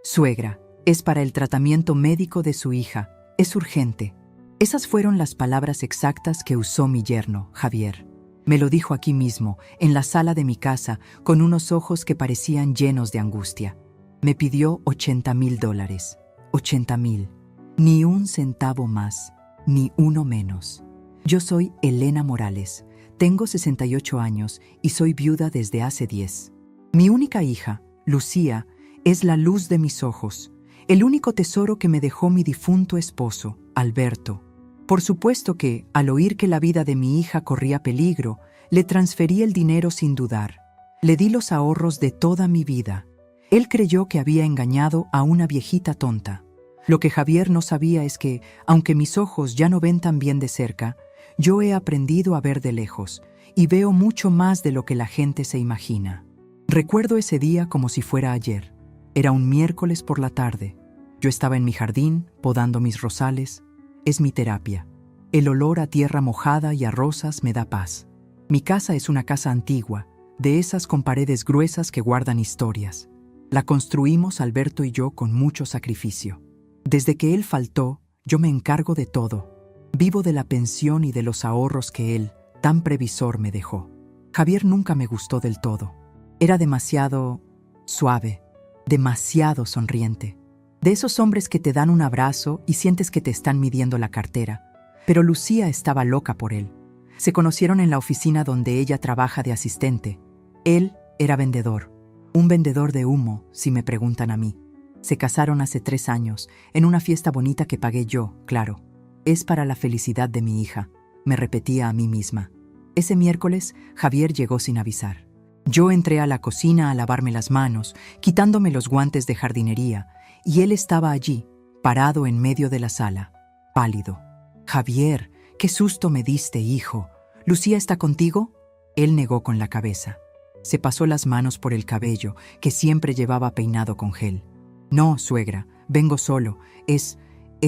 Suegra, es para el tratamiento médico de su hija. Es urgente. Esas fueron las palabras exactas que usó mi yerno, Javier. Me lo dijo aquí mismo, en la sala de mi casa, con unos ojos que parecían llenos de angustia. Me pidió $80,000. 80,000. Ni un centavo más, ni uno menos. Yo soy Elena Morales. Tengo 68 años y soy viuda desde hace 10. Mi única hija, Lucía, es la luz de mis ojos, el único tesoro que me dejó mi difunto esposo, Alberto. Por supuesto que, al oír que la vida de mi hija corría peligro, le transferí el dinero sin dudar. Le di los ahorros de toda mi vida. Él creyó que había engañado a una viejita tonta. Lo que Javier no sabía es que, aunque mis ojos ya no ven tan bien de cerca, yo he aprendido a ver de lejos y veo mucho más de lo que la gente se imagina. Recuerdo ese día como si fuera ayer. Era un miércoles por la tarde. Yo estaba en mi jardín, podando mis rosales. Es mi terapia. El olor a tierra mojada y a rosas me da paz. Mi casa es una casa antigua, de esas con paredes gruesas que guardan historias. La construimos Alberto y yo con mucho sacrificio. Desde que él faltó, yo me encargo de todo. Vivo de la pensión y de los ahorros que él, tan previsor, me dejó. Javier nunca me gustó del todo. Era demasiado suave, demasiado sonriente. De esos hombres que te dan un abrazo y sientes que te están midiendo la cartera. Pero Lucía estaba loca por él. Se conocieron en la oficina donde ella trabaja de asistente. Él era vendedor. Un vendedor de humo, si me preguntan a mí. Se casaron hace 3 años, en una fiesta bonita que pagué yo, claro. Es para la felicidad de mi hija, me repetía a mí misma. Ese miércoles, Javier llegó sin avisar. Yo entré a la cocina a lavarme las manos, quitándome los guantes de jardinería, y él estaba allí, parado en medio de la sala, pálido. «Javier, qué susto me diste, hijo. ¿Lucía está contigo?» Él negó con la cabeza. Se pasó las manos por el cabello, que siempre llevaba peinado con gel. «No, suegra, vengo solo. Es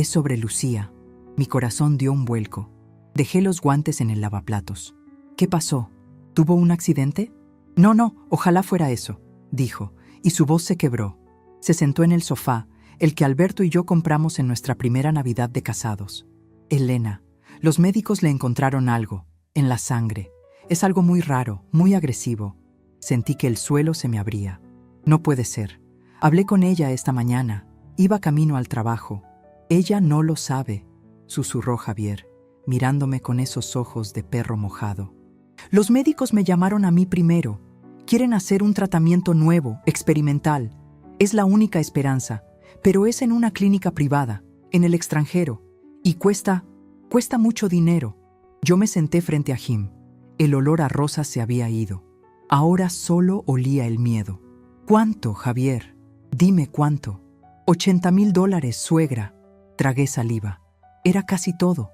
sobre Lucía». Mi corazón dio un vuelco. Dejé los guantes en el lavaplatos. «¿Qué pasó? ¿Tuvo un accidente?» No, ojalá fuera eso», dijo, y su voz se quebró. Se sentó en el sofá, el que Alberto y yo compramos en nuestra primera Navidad de casados. «Elena, los médicos le encontraron algo, en la sangre. Es algo muy raro, muy agresivo». Sentí que el suelo se me abría. «No puede ser. Hablé con ella esta mañana. Iba camino al trabajo. Ella no lo sabe», susurró Javier, mirándome con esos ojos de perro mojado. «Los médicos me llamaron a mí primero. Quieren hacer un tratamiento nuevo, experimental. Es la única esperanza, pero es en una clínica privada, en el extranjero, y cuesta mucho dinero». Yo me senté frente a Jim. El olor a rosas se había ido. Ahora solo olía el miedo. «¿Cuánto, Javier? Dime cuánto». $80,000, suegra. Tragué saliva. Era casi todo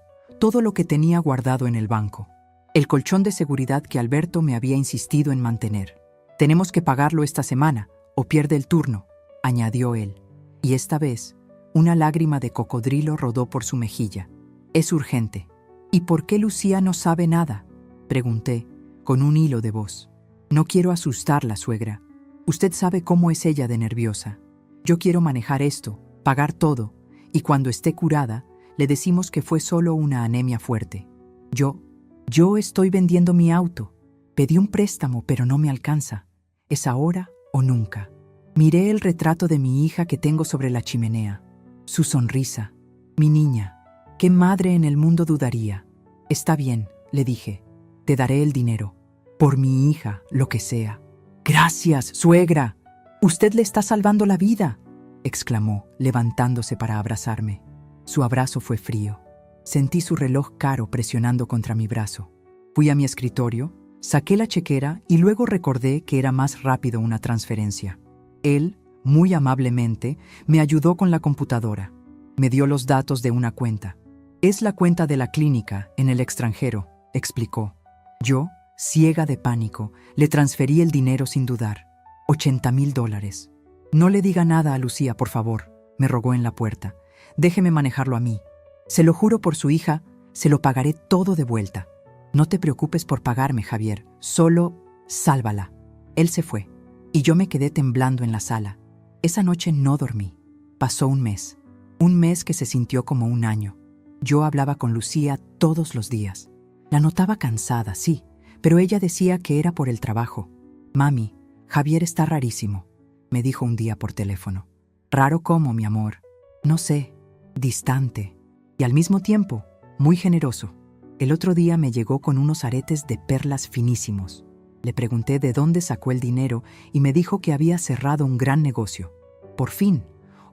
lo que tenía guardado en el banco. El colchón de seguridad que Alberto me había insistido en mantener. «Tenemos que pagarlo esta semana, o pierde el turno», añadió él. Y esta vez, una lágrima de cocodrilo rodó por su mejilla. «Es urgente». «¿Y por qué Lucía no sabe nada?», pregunté, con un hilo de voz. «No quiero asustarla, suegra. Usted sabe cómo es ella de nerviosa. Yo quiero manejar esto, pagar todo, y cuando esté curada, le decimos que fue solo una anemia fuerte. Yo estoy vendiendo mi auto. Pedí un préstamo, pero no me alcanza. Es ahora o nunca». Miré el retrato de mi hija que tengo sobre la chimenea. Su sonrisa. «Mi niña. ¿Qué madre en el mundo dudaría?» «Está bien», le dije. «Te daré el dinero. Por mi hija, lo que sea». «Gracias, suegra. Usted le está salvando la vida», exclamó, levantándose para abrazarme. Su abrazo fue frío. Sentí su reloj caro presionando contra mi brazo. Fui a mi escritorio, saqué la chequera y luego recordé que era más rápido una transferencia. Él, muy amablemente, me ayudó con la computadora. Me dio los datos de una cuenta. «Es la cuenta de la clínica, en el extranjero», explicó. Yo, ciega de pánico, le transferí el dinero sin dudar. $80,000. «No le diga nada a Lucía, por favor», me rogó en la puerta. «Déjeme manejarlo a mí. Se lo juro por su hija, se lo pagaré todo de vuelta. No te preocupes por pagarme, Javier. Solo sálvala». Él se fue, y yo me quedé temblando en la sala. Esa noche no dormí. Pasó un mes que se sintió como un año. Yo hablaba con Lucía todos los días. La notaba cansada, sí, pero ella decía que era por el trabajo. Mami, Javier está rarísimo, me dijo un día por teléfono. ¿Raro cómo, mi amor? No sé, distante y al mismo tiempo muy generoso. El otro día me llegó con unos aretes de perlas finísimos. Le pregunté de dónde sacó el dinero y me dijo que había cerrado un gran negocio. Por fin,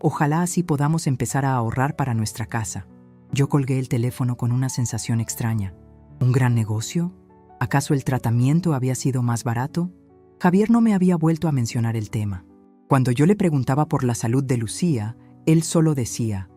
ojalá así podamos empezar a ahorrar para nuestra casa. Yo colgué el teléfono con una sensación extraña. ¿Un gran negocio? ¿Acaso el tratamiento había sido más barato? Javier no me había vuelto a mencionar el tema. Cuando yo le preguntaba por la salud de Lucía, él solo decía: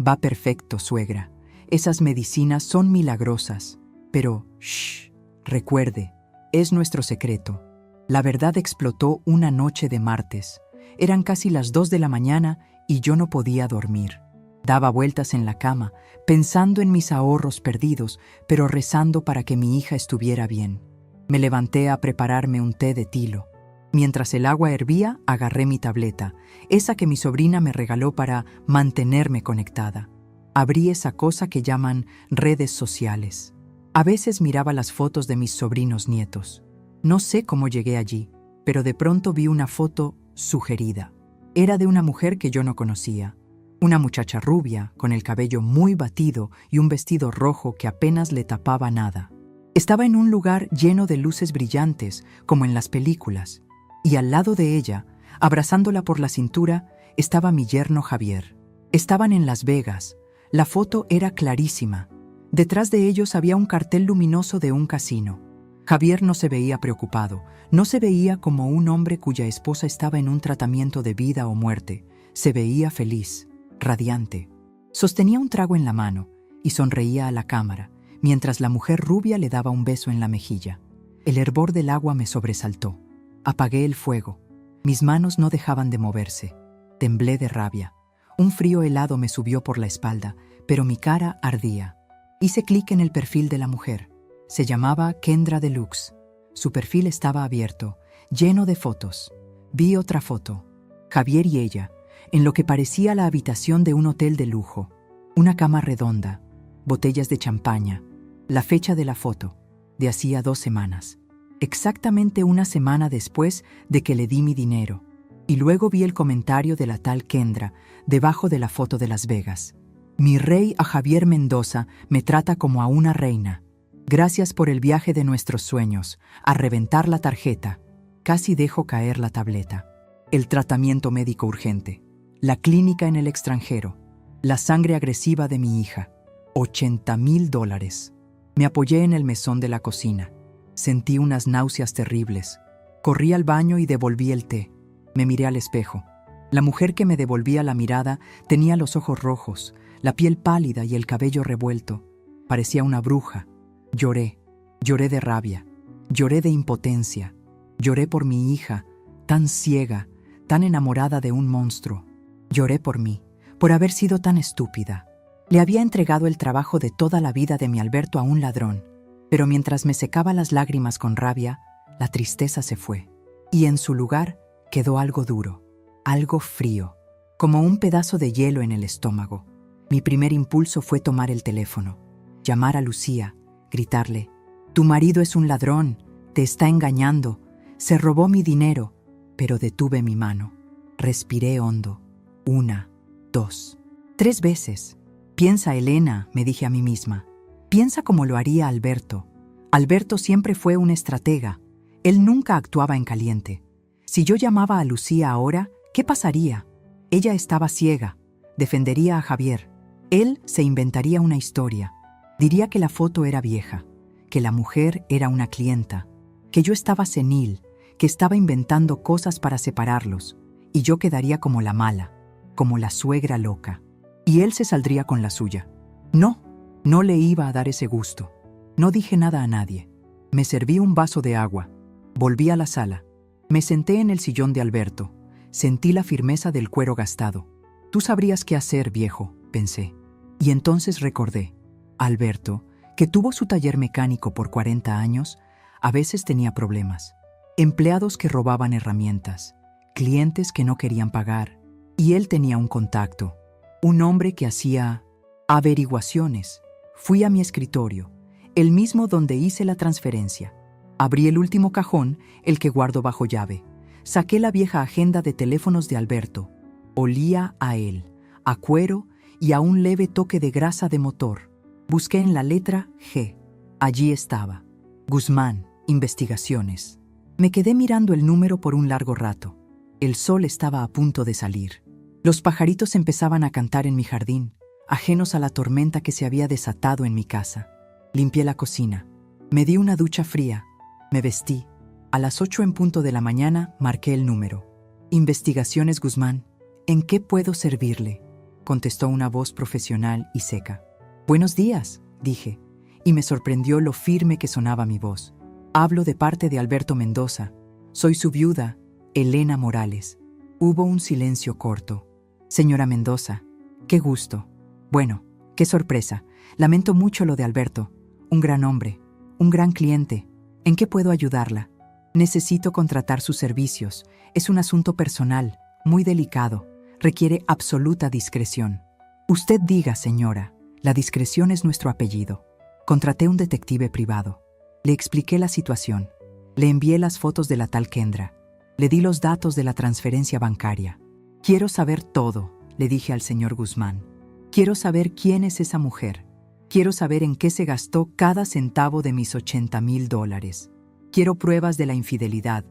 va perfecto, suegra. Esas medicinas son milagrosas. Pero, shh, recuerde, es nuestro secreto. La verdad explotó una noche de martes. Eran casi las 2 de la mañana y yo no podía dormir. Daba vueltas en la cama, pensando en mis ahorros perdidos, pero rezando para que mi hija estuviera bien. Me levanté a prepararme un té de tilo. Mientras el agua hervía, agarré mi tableta, esa que mi sobrina me regaló para mantenerme conectada. Abrí esa cosa que llaman redes sociales. A veces miraba las fotos de mis sobrinos nietos. No sé cómo llegué allí, pero de pronto vi una foto sugerida. Era de una mujer que yo no conocía. Una muchacha rubia, con el cabello muy batido y un vestido rojo que apenas le tapaba nada. Estaba en un lugar lleno de luces brillantes, como en las películas, y al lado de ella, abrazándola por la cintura, estaba mi yerno Javier. Estaban en Las Vegas. La foto era clarísima. Detrás de ellos había un cartel luminoso de un casino. Javier no se veía preocupado, no se veía como un hombre cuya esposa estaba en un tratamiento de vida o muerte. Se veía feliz, radiante. Sostenía un trago en la mano y sonreía a la cámara, mientras la mujer rubia le daba un beso en la mejilla. El hervor del agua me sobresaltó. Apagué el fuego. Mis manos no dejaban de moverse. Temblé de rabia. Un frío helado me subió por la espalda, pero mi cara ardía. Hice clic en el perfil de la mujer. Se llamaba Kendra Deluxe. Su perfil estaba abierto, lleno de fotos. Vi otra foto. Javier y ella, en lo que parecía la habitación de un hotel de lujo. Una cama redonda, botellas de champaña. La fecha de la foto, de hacía 2 semanas. Exactamente una semana después de que le di mi dinero. Y luego vi el comentario de la tal Kendra, debajo de la foto de Las Vegas. Mi rey a Javier Mendoza me trata como a una reina. Gracias por el viaje de nuestros sueños. A reventar la tarjeta. Casi dejo caer la tableta. El tratamiento médico urgente. La clínica en el extranjero. La sangre agresiva de mi hija. $80,000. Me apoyé en el mesón de la cocina. Sentí unas náuseas terribles. Corrí al baño y devolví el té. Me miré al espejo. La mujer que me devolvía la mirada tenía los ojos rojos, la piel pálida y el cabello revuelto. Parecía una bruja. Lloré. Lloré de rabia. Lloré de impotencia. Lloré por mi hija, tan ciega, tan enamorada de un monstruo. Lloré por mí, por haber sido tan estúpida. Le había entregado el trabajo de toda la vida de mi Alberto a un ladrón, pero mientras me secaba las lágrimas con rabia, la tristeza se fue, y en su lugar quedó algo duro, algo frío, como un pedazo de hielo en el estómago. Mi primer impulso fue tomar el teléfono, llamar a Lucía, gritarle: «Tu marido es un ladrón, te está engañando, se robó mi dinero», pero detuve mi mano. Respiré hondo. 1, 2, 3 veces. «Piensa, Elena», me dije a mí misma. «Piensa como lo haría Alberto. Alberto siempre fue un estratega. Él nunca actuaba en caliente. Si yo llamaba a Lucía ahora, ¿qué pasaría? Ella estaba ciega. Defendería a Javier. Él se inventaría una historia. Diría que la foto era vieja, que la mujer era una clienta, que yo estaba senil, que estaba inventando cosas para separarlos, y yo quedaría como la mala, como la suegra loca. Y él se saldría con la suya. No le iba a dar ese gusto. No dije nada a nadie. Me serví un vaso de agua. Volví a la sala. Me senté en el sillón de Alberto. Sentí la firmeza del cuero gastado. «Tú sabrías qué hacer, viejo», pensé. Y entonces recordé. Alberto, que tuvo su taller mecánico por 40 años, a veces tenía problemas. Empleados que robaban herramientas, clientes que no querían pagar, Y él tenía un contacto, un hombre que hacía averiguaciones. Fui a mi escritorio, el mismo donde hice la transferencia. Abrí el último cajón, el que guardo bajo llave. Saqué la vieja agenda de teléfonos de Alberto. Olía a él, a cuero y a un leve toque de grasa de motor. Busqué en la letra G. Allí estaba. Guzmán, investigaciones. Me quedé mirando el número por un largo rato. El sol estaba a punto de salir. Los pajaritos empezaban a cantar en mi jardín, ajenos a la tormenta que se había desatado en mi casa. Limpié la cocina. Me di una ducha fría. Me vestí. A las 8 en punto de la mañana marqué el número. Investigaciones Guzmán. ¿En qué puedo servirle?, contestó una voz profesional y seca. Buenos días, dije, y me sorprendió lo firme que sonaba mi voz. Hablo de parte de Alberto Mendoza. Soy su viuda, Elena Morales. Hubo un silencio corto. Señora Mendoza, qué gusto. Bueno, qué sorpresa. Lamento mucho lo de Alberto. Un gran hombre, un gran cliente. ¿En qué puedo ayudarla? Necesito contratar sus servicios. Es un asunto personal, muy delicado. Requiere absoluta discreción. Usted diga, señora, la discreción es nuestro apellido. Contraté un detective privado. Le expliqué la situación. Le envié las fotos de la tal Kendra. Le di los datos de la transferencia bancaria. Quiero saber todo, le dije al señor Guzmán. Quiero saber quién es esa mujer. Quiero saber en qué se gastó cada centavo de mis $80,000. Quiero pruebas de la infidelidad.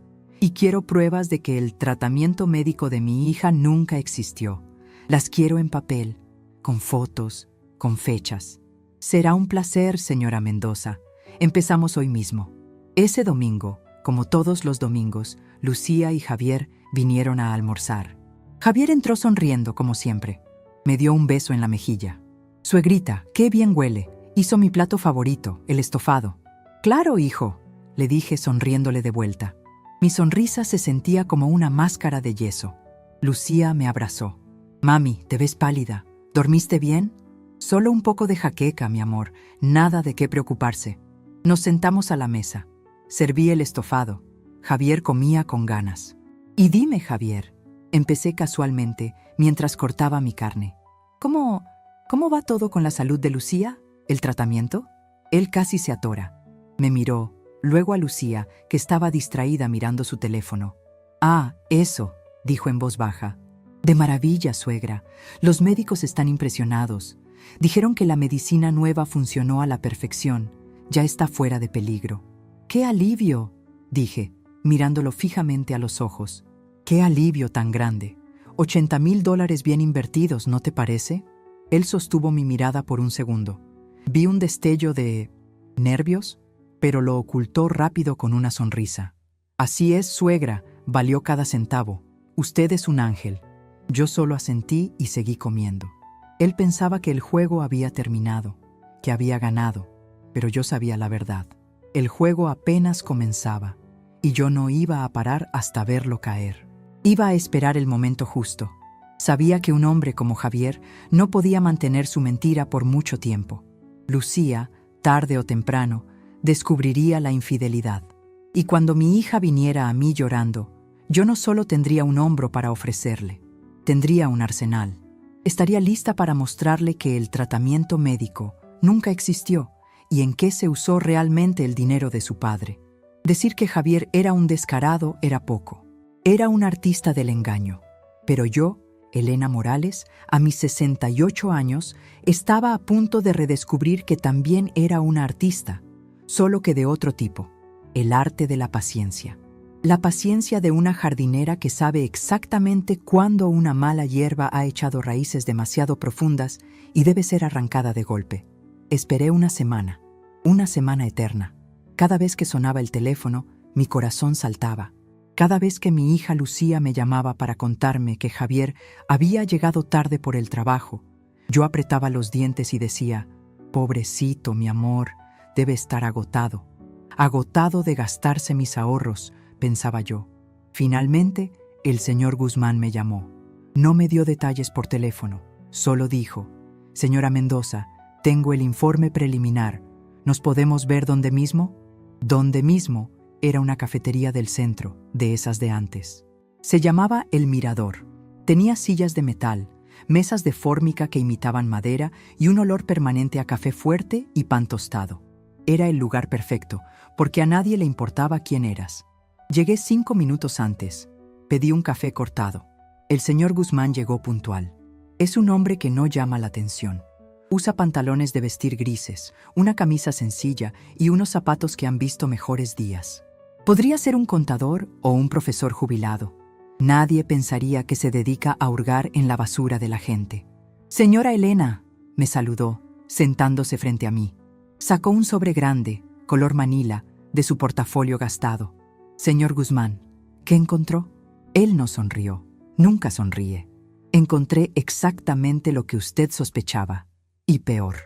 Y quiero pruebas de que el tratamiento médico de mi hija nunca existió. Las quiero en papel, con fotos, con fechas. Será un placer, señora Mendoza. Empezamos hoy mismo. Ese domingo, como todos los domingos, Lucía y Javier vinieron a almorzar. Javier entró sonriendo, como siempre. Me dio un beso en la mejilla. Suegrita, qué bien huele. Hizo mi plato favorito, el estofado. Claro, hijo, le dije sonriéndole de vuelta. Mi sonrisa se sentía como una máscara de yeso. Lucía me abrazó. Mami, te ves pálida. ¿Dormiste bien? Solo un poco de jaqueca, mi amor. Nada de qué preocuparse. Nos sentamos a la mesa. Serví el estofado. Javier comía con ganas. Y dime, Javier, empecé casualmente mientras cortaba mi carne. ¿Cómo va todo con la salud de Lucía? ¿El tratamiento? Él casi se atora. Me miró. Luego a Lucía, que estaba distraída mirando su teléfono. Ah, eso, dijo en voz baja. De maravilla, suegra. Los médicos están impresionados. Dijeron que la medicina nueva funcionó a la perfección. Ya está fuera de peligro. ¡Qué alivio!, dije, mirándolo fijamente a los ojos. ¡Qué alivio tan grande! $80,000 bien invertidos, ¿no te parece? Él sostuvo mi mirada por un segundo. Vi un destello de nervios, pero lo ocultó rápido con una sonrisa. Así es, suegra, valió cada centavo. Usted es un ángel. Yo solo asentí y seguí comiendo. Él pensaba que el juego había terminado, que había ganado, pero yo sabía la verdad. El juego apenas comenzaba, y yo no iba a parar hasta verlo caer. Iba a esperar el momento justo. Sabía que un hombre como Javier no podía mantener su mentira por mucho tiempo. Lucía, tarde o temprano, descubriría la infidelidad. Y cuando mi hija viniera a mí llorando, yo no solo tendría un hombro para ofrecerle, tendría un arsenal. Estaría lista para mostrarle que el tratamiento médico nunca existió y en qué se usó realmente el dinero de su padre. Decir que Javier era un descarado era poco. Era un artista del engaño. Pero yo, Elena Morales, a mis 68 años, estaba a punto de redescubrir que también era una artista, solo que de otro tipo, el arte de la paciencia. La paciencia de una jardinera que sabe exactamente cuándo una mala hierba ha echado raíces demasiado profundas y debe ser arrancada de golpe. Esperé una semana eterna. Cada vez que sonaba el teléfono, mi corazón saltaba. Cada vez que mi hija Lucía me llamaba para contarme que Javier había llegado tarde por el trabajo, yo apretaba los dientes y decía, pobrecito, mi amor, debe estar agotado de gastarse mis ahorros, pensaba yo. Finalmente, el señor Guzmán me llamó. No me dio detalles por teléfono, solo dijo, señora Mendoza, tengo el informe preliminar. ¿Nos podemos ver donde mismo? Donde mismo era una cafetería del centro, de esas de antes. Se llamaba El Mirador. Tenía sillas de metal, mesas de fórmica que imitaban madera y un olor permanente a café fuerte y pan tostado. Era el lugar perfecto, porque a nadie le importaba quién eras. Llegué 5 minutos antes. Pedí un café cortado. El señor Guzmán llegó puntual. Es un hombre que no llama la atención. Usa pantalones de vestir grises, una camisa sencilla y unos zapatos que han visto mejores días. Podría ser un contador o un profesor jubilado. Nadie pensaría que se dedica a hurgar en la basura de la gente. «Señora Elena», me saludó, sentándose frente a mí. Sacó un sobre grande, color manila, de su portafolio gastado. «Señor Guzmán, ¿qué encontró?» Él no sonrió. Nunca sonríe. «Encontré exactamente lo que usted sospechaba. Y peor».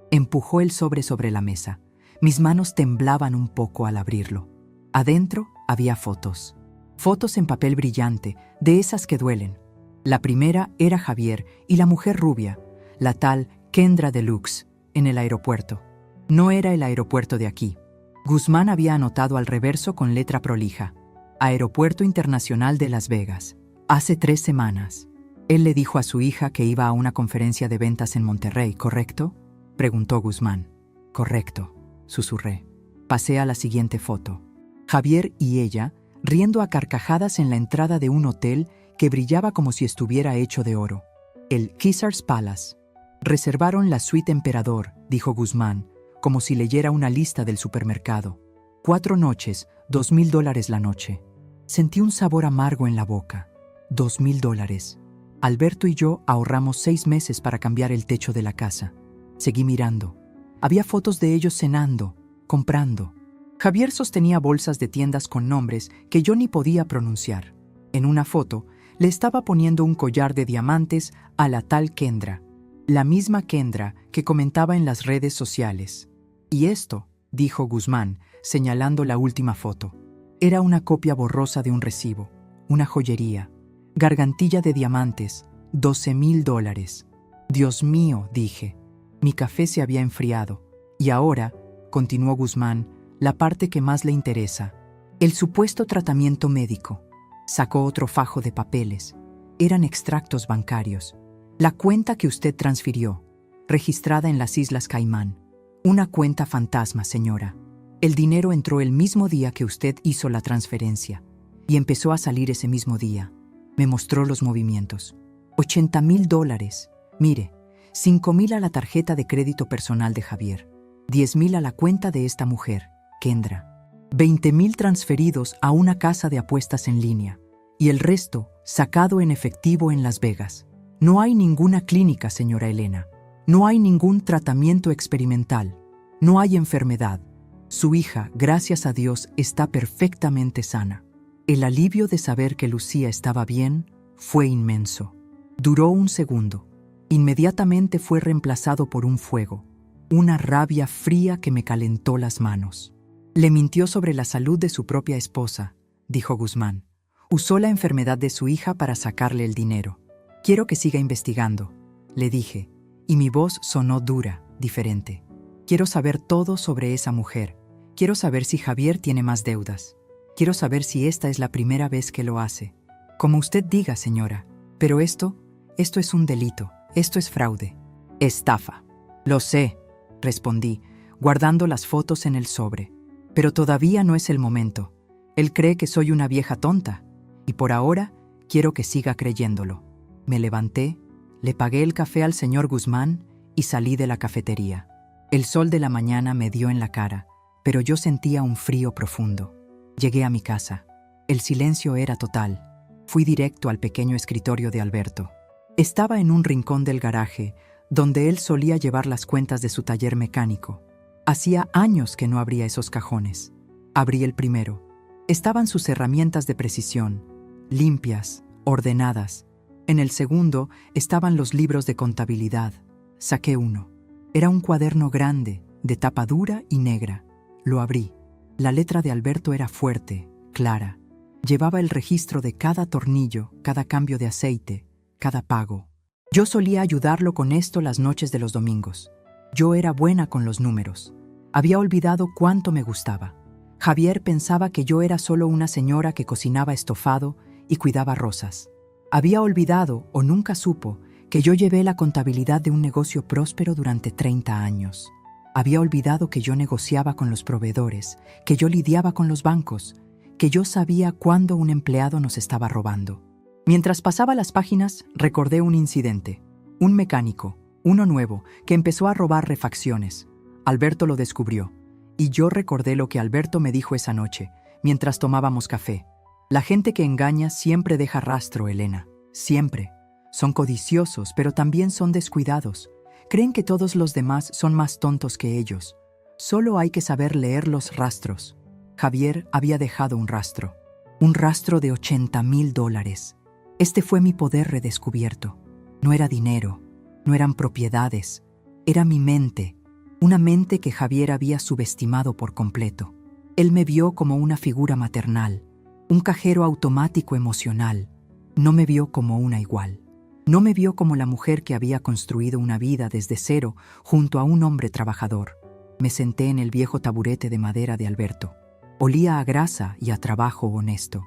Empujó el sobre la mesa. Mis manos temblaban un poco al abrirlo. Adentro había fotos. Fotos en papel brillante, de esas que duelen. La primera era Javier y la mujer rubia, la tal Kendra Deluxe, en el aeropuerto. No era el aeropuerto de aquí. Guzmán había anotado al reverso con letra prolija: Aeropuerto Internacional de Las Vegas. Hace 3 semanas. Él le dijo a su hija que iba a una conferencia de ventas en Monterrey, ¿correcto?, preguntó Guzmán. Correcto, susurré. Pasé a la siguiente foto. Javier y ella, riendo a carcajadas en la entrada de un hotel que brillaba como si estuviera hecho de oro. El Caesars Palace. Reservaron la suite Emperador, dijo Guzmán, como si leyera una lista del supermercado. 4 noches, $2,000 la noche. Sentí un sabor amargo en la boca. $2,000. Alberto y yo ahorramos 6 meses para cambiar el techo de la casa. Seguí mirando. Había fotos de ellos cenando, comprando. Javier sostenía bolsas de tiendas con nombres que yo ni podía pronunciar. En una foto, le estaba poniendo un collar de diamantes a la tal Kendra, la misma Kendra que comentaba en las redes sociales. Y esto, dijo Guzmán, señalando la última foto, era una copia borrosa de un recibo, una joyería, gargantilla de diamantes, $12,000. Dios mío, dije. Mi café se había enfriado. Y ahora, continuó Guzmán, la parte que más le interesa, el supuesto tratamiento médico. Sacó otro fajo de papeles. Eran extractos bancarios. La cuenta que usted transfirió, registrada en las Islas Caimán. Una cuenta fantasma, señora. El dinero entró el mismo día que usted hizo la transferencia y empezó a salir ese mismo día. Me mostró los movimientos. $80,000. Mire, $5,000 a la tarjeta de crédito personal de Javier. $10,000 a la cuenta de esta mujer, Kendra. $20,000 transferidos a una casa de apuestas en línea. Y el resto sacado en efectivo en Las Vegas. No hay ninguna clínica, señora Elena. No hay ningún tratamiento experimental. No hay enfermedad. Su hija, gracias a Dios, está perfectamente sana. El alivio de saber que Lucía estaba bien fue inmenso. Duró un segundo. Inmediatamente fue reemplazado por un fuego, una rabia fría que me calentó las manos. Le mintió sobre la salud de su propia esposa, dijo Guzmán. Usó la enfermedad de su hija para sacarle el dinero. Quiero que siga investigando, le dije, y mi voz sonó dura, diferente. Quiero saber todo sobre esa mujer. Quiero saber si Javier tiene más deudas. Quiero saber si esta es la primera vez que lo hace. Como usted diga, señora. Pero esto es un delito. Esto es fraude. Estafa. Lo sé, respondí, guardando las fotos en el sobre. Pero todavía no es el momento. Él cree que soy una vieja tonta. Y por ahora, quiero que siga creyéndolo. Me levanté, le pagué el café al señor Guzmán y salí de la cafetería. El sol de la mañana me dio en la cara, pero yo sentía un frío profundo. Llegué a mi casa. El silencio era total. Fui directo al pequeño escritorio de Alberto. Estaba en un rincón del garaje, donde él solía llevar las cuentas de su taller mecánico. Hacía años que no abría esos cajones. Abrí el primero. Estaban sus herramientas de precisión, limpias, ordenadas. En el segundo estaban los libros de contabilidad. Saqué uno. Era un cuaderno grande, de tapa dura y negra. Lo abrí. La letra de Alberto era fuerte, clara. Llevaba el registro de cada tornillo, cada cambio de aceite, cada pago. Yo solía ayudarlo con esto las noches de los domingos. Yo era buena con los números. Había olvidado cuánto me gustaba. Javier pensaba que yo era solo una señora que cocinaba estofado y cuidaba rosas. Había olvidado, o nunca supo, que yo llevé la contabilidad de un negocio próspero durante 30 años. Había olvidado que yo negociaba con los proveedores, que yo lidiaba con los bancos, que yo sabía cuándo un empleado nos estaba robando. Mientras pasaba las páginas, recordé un incidente. Un mecánico, uno nuevo, que empezó a robar refacciones. Alberto lo descubrió, y yo recordé lo que Alberto me dijo esa noche, mientras tomábamos café. La gente que engaña siempre deja rastro, Elena. Siempre. Son codiciosos, pero también son descuidados. Creen que todos los demás son más tontos que ellos. Solo hay que saber leer los rastros. Javier había dejado un rastro de $80,000. Este fue mi poder redescubierto. No era dinero, no eran propiedades, era mi mente, una mente que Javier había subestimado por completo. Él me vio como una figura maternal, un cajero automático emocional. No me vio como una igual. No me vio como la mujer que había construido una vida desde cero junto a un hombre trabajador. Me senté en el viejo taburete de madera de Alberto. Olía a grasa y a trabajo honesto.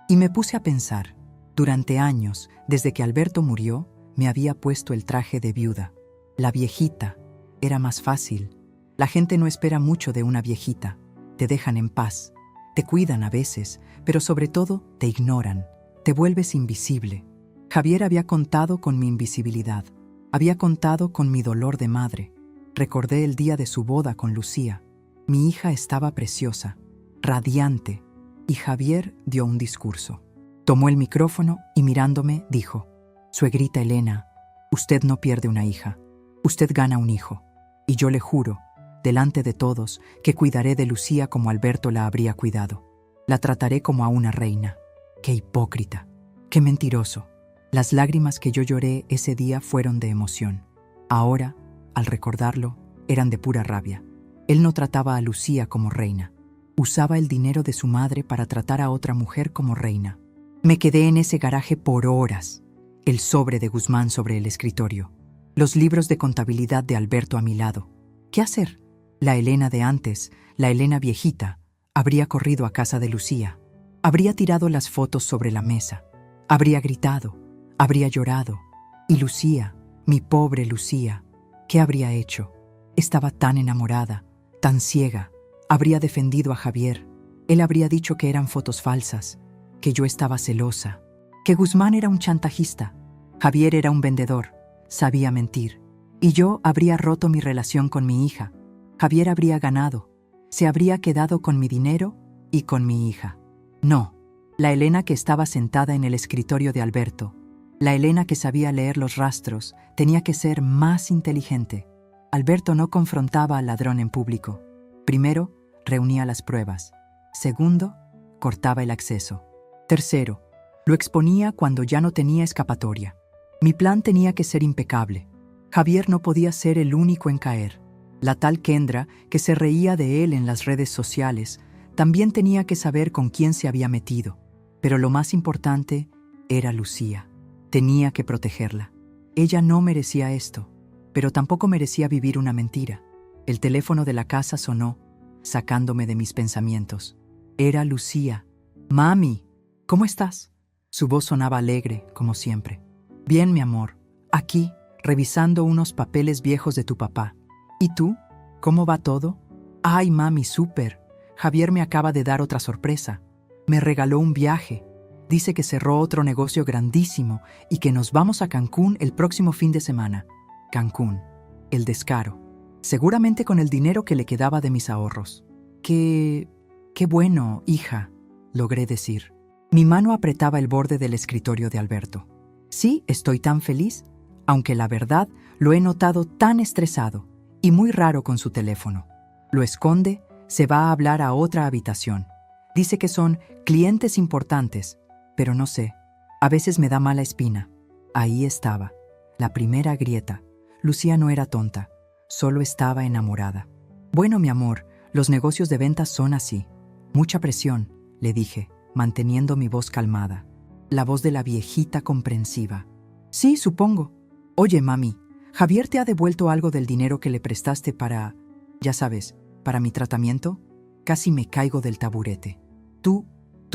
Y me puse a pensar. Durante años, desde que Alberto murió, me había puesto el traje de viuda. La viejita. Era más fácil. La gente no espera mucho de una viejita. Te dejan en paz. Te cuidan a veces, pero sobre todo te ignoran. Te vuelves invisible. Javier había contado con mi invisibilidad. Había contado con mi dolor de madre. Recordé el día de su boda con Lucía. Mi hija estaba preciosa, radiante, y Javier dio un discurso. Tomó el micrófono y mirándome dijo: «Suegrita Elena, usted no pierde una hija, usted gana un hijo. Y yo le juro, delante de todos, que cuidaré de Lucía como Alberto la habría cuidado. La trataré como a una reina». ¡Qué hipócrita! ¡Qué mentiroso! Las lágrimas que yo lloré ese día fueron de emoción. Ahora, al recordarlo, eran de pura rabia. Él no trataba a Lucía como reina. Usaba el dinero de su madre para tratar a otra mujer como reina. Me quedé en ese garaje por horas. El sobre de Guzmán sobre el escritorio. Los libros de contabilidad de Alberto a mi lado. ¿Qué hacer? La Elena de antes, la Elena viejita, habría corrido a casa de Lucía. Habría tirado las fotos sobre la mesa. Habría gritado. Habría llorado. Y Lucía, mi pobre Lucía, ¿qué habría hecho? Estaba tan enamorada, tan ciega. Habría defendido a Javier. Él habría dicho que eran fotos falsas, que yo estaba celosa, que Guzmán era un chantajista. Javier era un vendedor, sabía mentir. Y yo habría roto mi relación con mi hija. Javier habría ganado. Se habría quedado con mi dinero y con mi hija. No, la Elena que estaba sentada en el escritorio de Alberto, la Elena que sabía leer los rastros, tenía que ser más inteligente. Alberto no confrontaba al ladrón en público. Primero, reunía las pruebas. Segundo, cortaba el acceso. Tercero, lo exponía cuando ya no tenía escapatoria. Mi plan tenía que ser impecable. Javier no podía ser el único en caer. La tal Kendra, que se reía de él en las redes sociales, también tenía que saber con quién se había metido. Pero lo más importante era Lucía. Tenía que protegerla. Ella no merecía esto, pero tampoco merecía vivir una mentira. El teléfono de la casa sonó, sacándome de mis pensamientos. Era Lucía. «Mami, ¿cómo estás?» Su voz sonaba alegre, como siempre. «Bien, mi amor. Aquí, revisando unos papeles viejos de tu papá. ¿Y tú? ¿Cómo va todo?» «Ay, mami, súper. Javier me acaba de dar otra sorpresa. Me regaló un viaje. Dice que cerró otro negocio grandísimo y que nos vamos a Cancún el próximo fin de semana». Cancún. El descaro. Seguramente con el dinero que le quedaba de mis ahorros. «Qué bueno, hija», logré decir. Mi mano apretaba el borde del escritorio de Alberto. «Sí, estoy tan feliz, aunque la verdad lo he notado tan estresado y muy raro con su teléfono. Lo esconde, se va a hablar a otra habitación. Dice que son clientes importantes, pero no sé, a veces me da mala espina». Ahí estaba, la primera grieta. Lucía no era tonta, solo estaba enamorada. «Bueno, mi amor, los negocios de ventas son así. Mucha presión», le dije, manteniendo mi voz calmada. La voz de la viejita comprensiva. «Sí, supongo. Oye, mami, ¿Javier te ha devuelto algo del dinero que le prestaste para, ya sabes, para mi tratamiento?» Casi me caigo del taburete. ¿Tú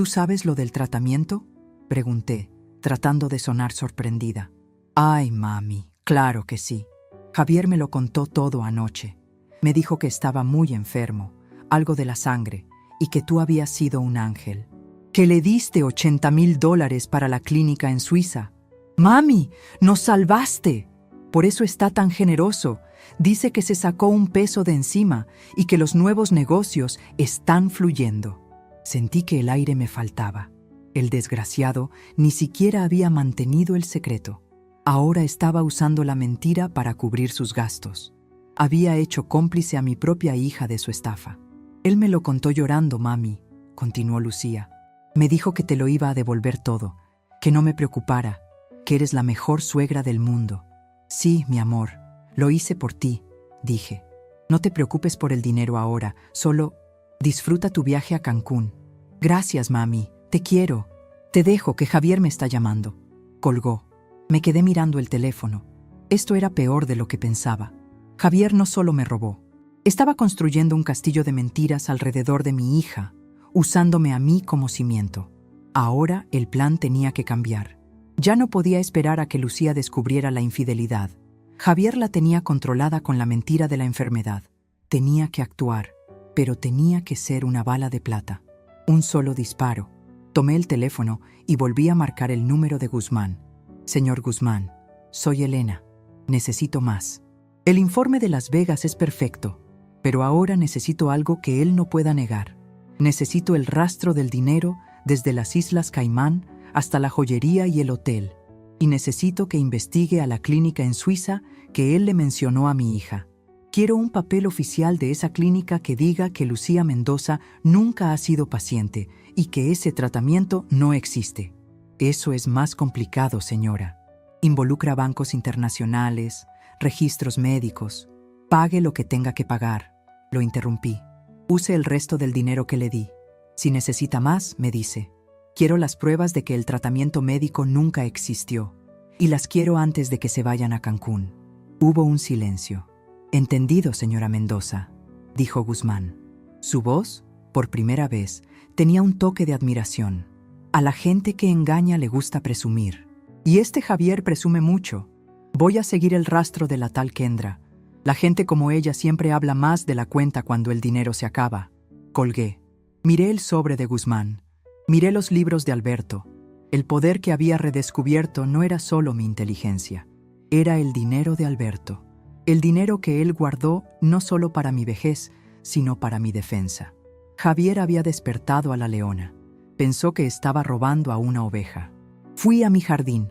sabes lo del tratamiento?», pregunté, tratando de sonar sorprendida. Ay, mami, claro que sí. Javier me lo contó todo anoche. Me dijo que estaba muy enfermo, algo de la sangre, y que tú habías sido un ángel. Que le diste $80,000 para la clínica en Suiza. Mami, nos salvaste. Por eso está tan generoso. Dice que se sacó un peso de encima y que los nuevos negocios están fluyendo. Sentí que el aire me faltaba. El desgraciado ni siquiera había mantenido el secreto. Ahora estaba usando la mentira para cubrir sus gastos. Había hecho cómplice a mi propia hija de su estafa. Él me lo contó llorando, mami, continuó Lucía. Me dijo que te lo iba a devolver todo, que no me preocupara, que eres la mejor suegra del mundo. Sí, mi amor, lo hice por ti, dije. No te preocupes por el dinero ahora, solo disfruta tu viaje a Cancún. Gracias, mami, te quiero. Te dejo, que Javier me está llamando. Colgó. Me quedé mirando el teléfono. Esto era peor de lo que pensaba. Javier no solo me robó. Estaba construyendo un castillo de mentiras alrededor de mi hija, usándome a mí como cimiento. Ahora el plan tenía que cambiar. Ya no podía esperar a que Lucía descubriera la infidelidad. Javier la tenía controlada con la mentira de la enfermedad. Tenía que actuar, pero tenía que ser una bala de plata. Un solo disparo. Tomé el teléfono y volví a marcar el número de Guzmán. Señor Guzmán, soy Elena. Necesito más. El informe de Las Vegas es perfecto, pero ahora necesito algo que él no pueda negar. Necesito el rastro del dinero desde las Islas Caimán hasta la joyería y el hotel. Y necesito que investigue a la clínica en Suiza que él le mencionó a mi hija. Quiero un papel oficial de esa clínica que diga que Lucía Mendoza nunca ha sido paciente y que ese tratamiento no existe. Eso es más complicado, señora. Involucra bancos internacionales, registros médicos. Pague lo que tenga que pagar. Lo interrumpí. Use el resto del dinero que le di. Si necesita más, me dice. Quiero las pruebas de que el tratamiento médico nunca existió. Y las quiero antes de que se vayan a Cancún. Hubo un silencio. Entendido, señora Mendoza, dijo Guzmán. Su voz, por primera vez, tenía un toque de admiración. A la gente que engaña le gusta presumir. Y este Javier presume mucho. Voy a seguir el rastro de la tal Kendra. La gente como ella siempre habla más de la cuenta cuando el dinero se acaba. Colgué. Miré el sobre de Guzmán. Miré los libros de Alberto. El poder que había redescubierto no era solo mi inteligencia. Era el dinero de Alberto. El dinero que él guardó no solo para mi vejez, sino para mi defensa. Javier había despertado a la leona. Pensó que estaba robando a una oveja. Fui a mi jardín.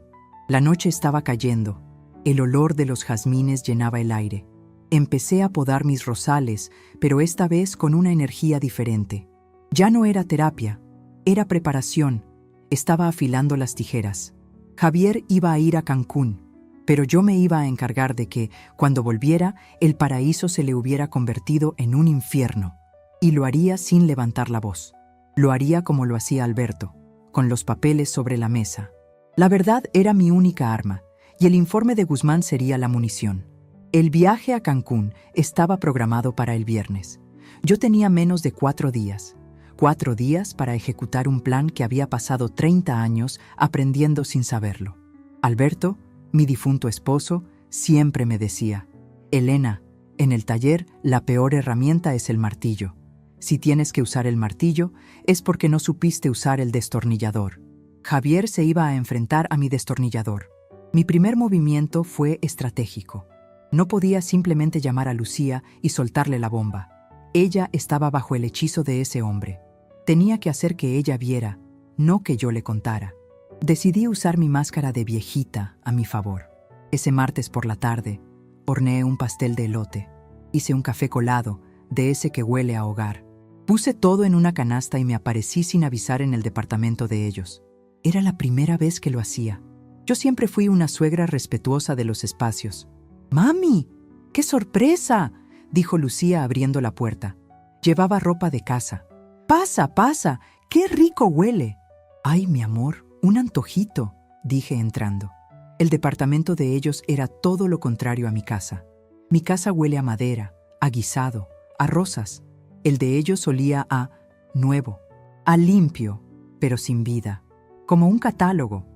La noche estaba cayendo. El olor de los jazmines llenaba el aire. Empecé a podar mis rosales, pero esta vez con una energía diferente. Ya no era terapia, era preparación. Estaba afilando las tijeras. Javier iba a ir a Cancún, pero yo me iba a encargar de que, cuando volviera, el paraíso se le hubiera convertido en un infierno. Y lo haría sin levantar la voz. Lo haría como lo hacía Alberto, con los papeles sobre la mesa. La verdad era mi única arma, y el informe de Guzmán sería la munición. El viaje a Cancún estaba programado para el viernes. Yo tenía menos de 4 días. 4 días para ejecutar un plan que había pasado 30 años aprendiendo sin saberlo. Alberto, mi difunto esposo, siempre me decía: Elena, en el taller la peor herramienta es el martillo. Si tienes que usar el martillo, es porque no supiste usar el destornillador. Javier se iba a enfrentar a mi destornillador. Mi primer movimiento fue estratégico. No podía simplemente llamar a Lucía y soltarle la bomba. Ella estaba bajo el hechizo de ese hombre. Tenía que hacer que ella viera, no que yo le contara. Decidí usar mi máscara de viejita a mi favor. Ese martes por la tarde, horneé un pastel de elote. Hice un café colado, de ese que huele a hogar. Puse todo en una canasta y me aparecí sin avisar en el departamento de ellos. Era la primera vez que lo hacía. Yo siempre fui una suegra respetuosa de los espacios. ¡Mami! ¡Qué sorpresa!, dijo Lucía abriendo la puerta. Llevaba ropa de casa. ¡Pasa, pasa! ¡Qué rico huele! ¡Ay, mi amor! Un antojito, dije entrando. El departamento de ellos era todo lo contrario a mi casa. Mi casa huele a madera, a guisado, a rosas. El de ellos olía a nuevo, a limpio, pero sin vida. Como un catálogo.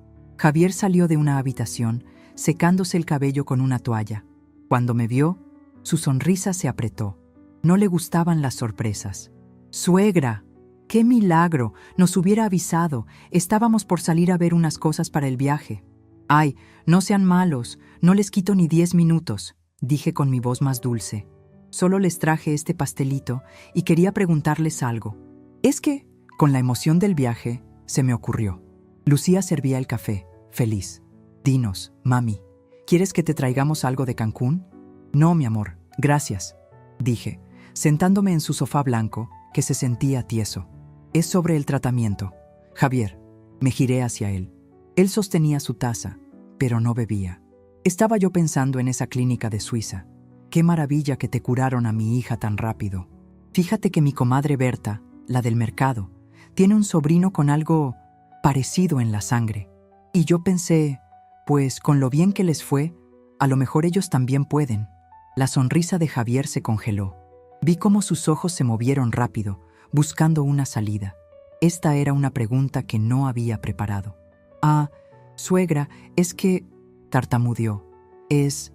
Javier salió de una habitación, secándose el cabello con una toalla. Cuando me vio, su sonrisa se apretó. No le gustaban las sorpresas. «Suegra, qué milagro, nos hubiera avisado. Estábamos por salir a ver unas cosas para el viaje». «Ay, no sean malos, no les quito ni 10 minutos», dije con mi voz más dulce. «Solo les traje este pastelito y quería preguntarles algo. Es que, con la emoción del viaje, se me ocurrió». Lucía servía el café, feliz. «Dinos, mami, ¿quieres que te traigamos algo de Cancún?» «No, mi amor, gracias», dije, sentándome en su sofá blanco, que se sentía tieso. «Es sobre el tratamiento. Javier». Me giré hacia él. Él sostenía su taza, pero no bebía. Estaba yo pensando en esa clínica de Suiza. Qué maravilla que te curaron a mi hija tan rápido. Fíjate que mi comadre Berta, la del mercado, tiene un sobrino con algo parecido en la sangre. Y yo pensé, pues con lo bien que les fue, a lo mejor ellos también pueden. La sonrisa de Javier se congeló. Vi cómo sus ojos se movieron rápido, buscando una salida. Esta era una pregunta que no había preparado. «Ah, suegra, es que…», tartamudeó. Es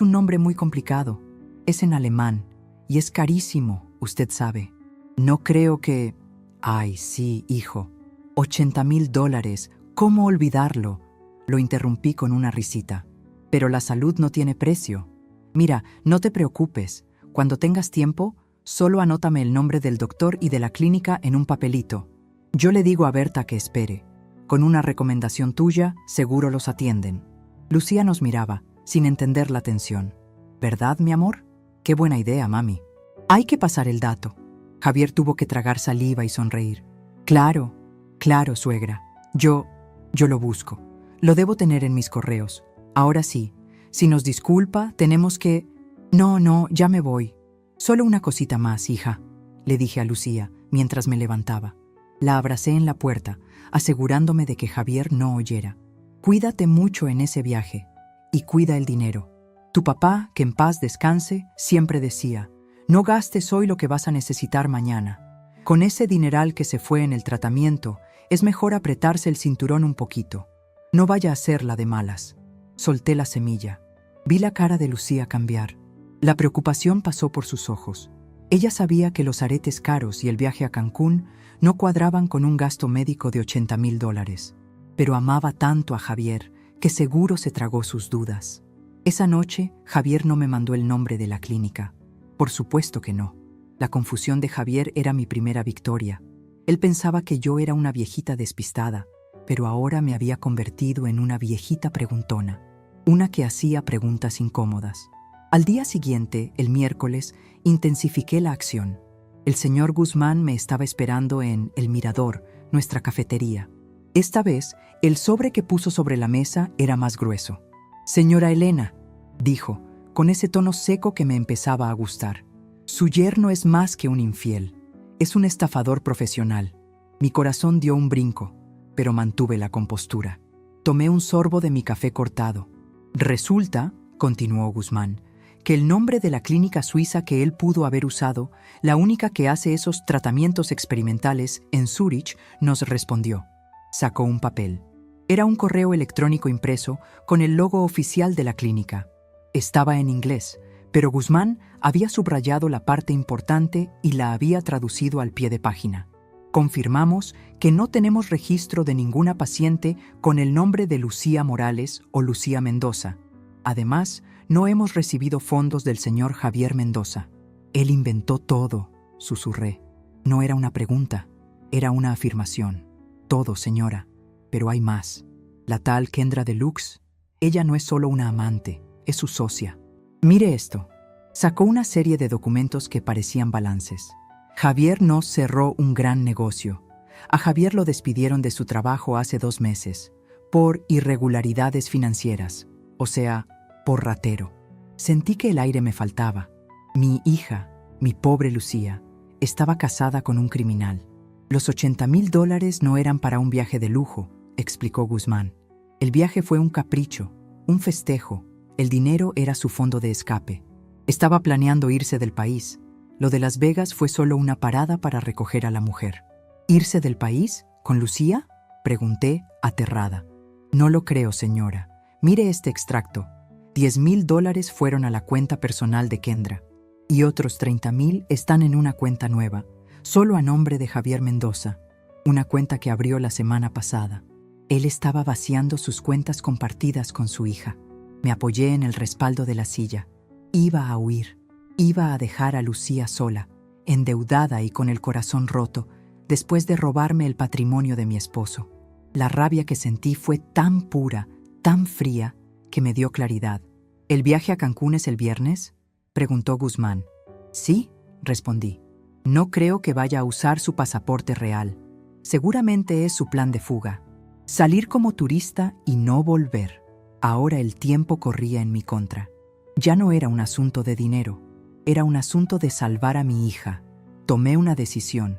un nombre muy complicado. Es en alemán y es carísimo, usted sabe. No creo que…». «Ay, sí, hijo. $80,000, ¿cómo olvidarlo?», lo interrumpí con una risita. «Pero la salud no tiene precio. Mira, no te preocupes. Cuando tengas tiempo, solo anótame el nombre del doctor y de la clínica en un papelito. Yo le digo a Berta que espere. Con una recomendación tuya, seguro los atienden». Lucía nos miraba, sin entender la tensión. «¿Verdad, mi amor? Qué buena idea, mami. Hay que pasar el dato». Javier tuvo que tragar saliva y sonreír. «Claro, claro, suegra. Yo lo busco. Lo debo tener en mis correos. Ahora sí, si nos disculpa, tenemos que…». No, ya me voy. Solo una cosita más, hija», le dije a Lucía, mientras me levantaba. La abracé en la puerta, asegurándome de que Javier no oyera. «Cuídate mucho en ese viaje y cuida el dinero. Tu papá, que en paz descanse, siempre decía, no gastes hoy lo que vas a necesitar mañana. Con ese dineral que se fue en el tratamiento, es mejor apretarse el cinturón un poquito. No vaya a ser la de malas». Solté la semilla. Vi la cara de Lucía cambiar. La preocupación pasó por sus ojos. Ella sabía que los aretes caros y el viaje a Cancún no cuadraban con un gasto médico de $80,000. Pero amaba tanto a Javier que seguro se tragó sus dudas. Esa noche, Javier no me mandó el nombre de la clínica. Por supuesto que no. La confusión de Javier era mi primera victoria. Él pensaba que yo era una viejita despistada, pero ahora me había convertido en una viejita preguntona, una que hacía preguntas incómodas. Al día siguiente, el miércoles, intensifiqué la acción. El señor Guzmán me estaba esperando en El Mirador, nuestra cafetería. Esta vez, el sobre que puso sobre la mesa era más grueso. «Señora Elena», dijo, con ese tono seco que me empezaba a gustar. «Su yerno es más que un infiel. Es un estafador profesional». Mi corazón dio un brinco, pero mantuve la compostura. Tomé un sorbo de mi café cortado. «Resulta», continuó Guzmán, «que el nombre de la clínica suiza que él pudo haber usado, la única que hace esos tratamientos experimentales en Zúrich, nos respondió». Sacó un papel. Era un correo electrónico impreso con el logo oficial de la clínica. Estaba en inglés, pero Guzmán había subrayado la parte importante y la había traducido al pie de página. «Confirmamos que no tenemos registro de ninguna paciente con el nombre de Lucía Morales o Lucía Mendoza. Además, no hemos recibido fondos del señor Javier Mendoza». «Él inventó todo», susurré. No era una pregunta, era una afirmación. «Todo, señora, pero hay más. La tal Kendra Deluxe, ella no es solo una amante, es su socia. Mire esto». Sacó una serie de documentos que parecían balances. Javier no cerró un gran negocio. A Javier lo despidieron de su trabajo hace 2 meses, por irregularidades financieras, o sea, por ratero. Sentí que el aire me faltaba. Mi hija, mi pobre Lucía, estaba casada con un criminal. Los $80,000 no eran para un viaje de lujo, explicó Guzmán. El viaje fue un capricho, un festejo. El dinero era su fondo de escape. Estaba planeando irse del país. Lo de Las Vegas fue solo una parada para recoger a la mujer. ¿Irse del país? ¿Con Lucía?, pregunté, aterrada. No lo creo, señora. Mire este extracto. $10,000 fueron a la cuenta personal de Kendra y otros 30,000 están en una cuenta nueva, solo a nombre de Javier Mendoza, una cuenta que abrió la semana pasada. Él estaba vaciando sus cuentas compartidas con su hija. Me apoyé en el respaldo de la silla. Iba a huir. Iba a dejar a Lucía sola, endeudada y con el corazón roto, después de robarme el patrimonio de mi esposo. La rabia que sentí fue tan pura, tan fría, que me dio claridad. ¿El viaje a Cancún es el viernes?, preguntó Guzmán. Sí, respondí. No creo que vaya a usar su pasaporte real. Seguramente es su plan de fuga. Salir como turista y no volver. Ahora el tiempo corría en mi contra. Ya no era un asunto de dinero. Era un asunto de salvar a mi hija. Tomé una decisión.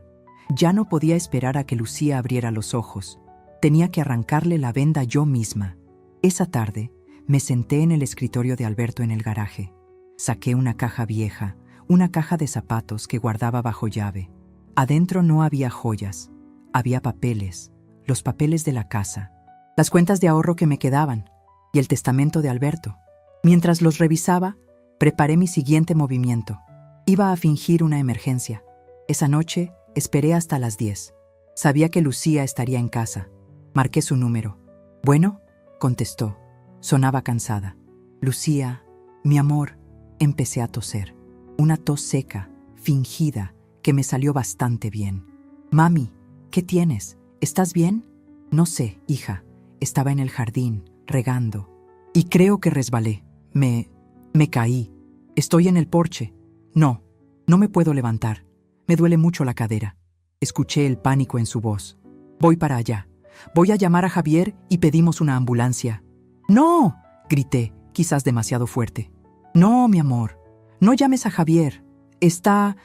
Ya no podía esperar a que Lucía abriera los ojos. Tenía que arrancarle la venda yo misma. Esa tarde, me senté en el escritorio de Alberto en el garaje. Saqué una caja vieja, una caja de zapatos que guardaba bajo llave. Adentro no había joyas, había papeles, los papeles de la casa, las cuentas de ahorro que me quedaban y el testamento de Alberto. Mientras los revisaba, preparé mi siguiente movimiento. Iba a fingir una emergencia. Esa noche esperé hasta las 10. Sabía que Lucía estaría en casa. Marqué su número. «Bueno», contestó. Sonaba cansada. «Lucía, mi amor», empecé a toser. Una tos seca, fingida, que me salió bastante bien. «Mami, ¿qué tienes? ¿Estás bien?» «No sé, hija. Estaba en el jardín, regando. Y creo que resbalé. Me caí. Estoy en el porche. No me puedo levantar. Me duele mucho la cadera». Escuché el pánico en su voz. «Voy para allá. Voy a llamar a Javier y pedimos una ambulancia». «¡No!», grité, quizás demasiado fuerte. «No, mi amor. No llames a Javier. Está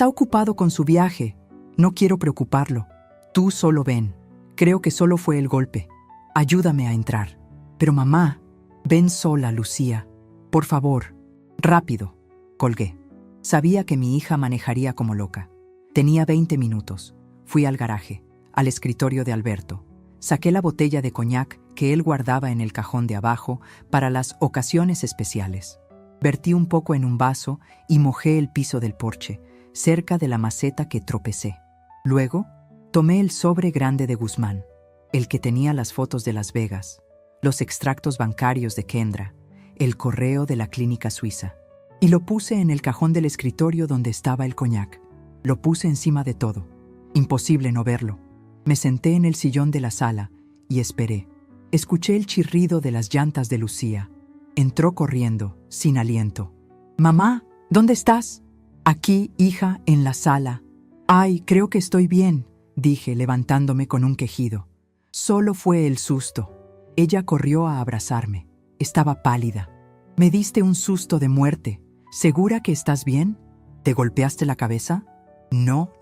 ocupado con su viaje. No quiero preocuparlo. Tú solo ven. Creo que solo fue el golpe. Ayúdame a entrar». «Pero mamá, ven sola, Lucía. Por favor, rápido». Colgué. Sabía que mi hija manejaría como loca. Tenía 20 minutos. Fui al garaje, al escritorio de Alberto. Saqué la botella de coñac que él guardaba en el cajón de abajo para las ocasiones especiales. Vertí un poco en un vaso y mojé el piso del porche, cerca de la maceta que tropecé. Luego, tomé el sobre grande de Guzmán, el que tenía las fotos de Las Vegas, los extractos bancarios de Kendra, el correo de la clínica suiza, y lo puse en el cajón del escritorio donde estaba el coñac. Lo puse encima de todo. Imposible no verlo. Me senté en el sillón de la sala y esperé. Escuché el chirrido de las llantas de Lucía. Entró corriendo, sin aliento. «Mamá, ¿dónde estás?» «Aquí, hija, en la sala». «Ay, creo que estoy bien», dije, levantándome con un quejido. Solo fue el susto. Ella corrió a abrazarme. Estaba pálida. «Me diste un susto de muerte. ¿Segura que estás bien? ¿Te golpeaste la cabeza?» No,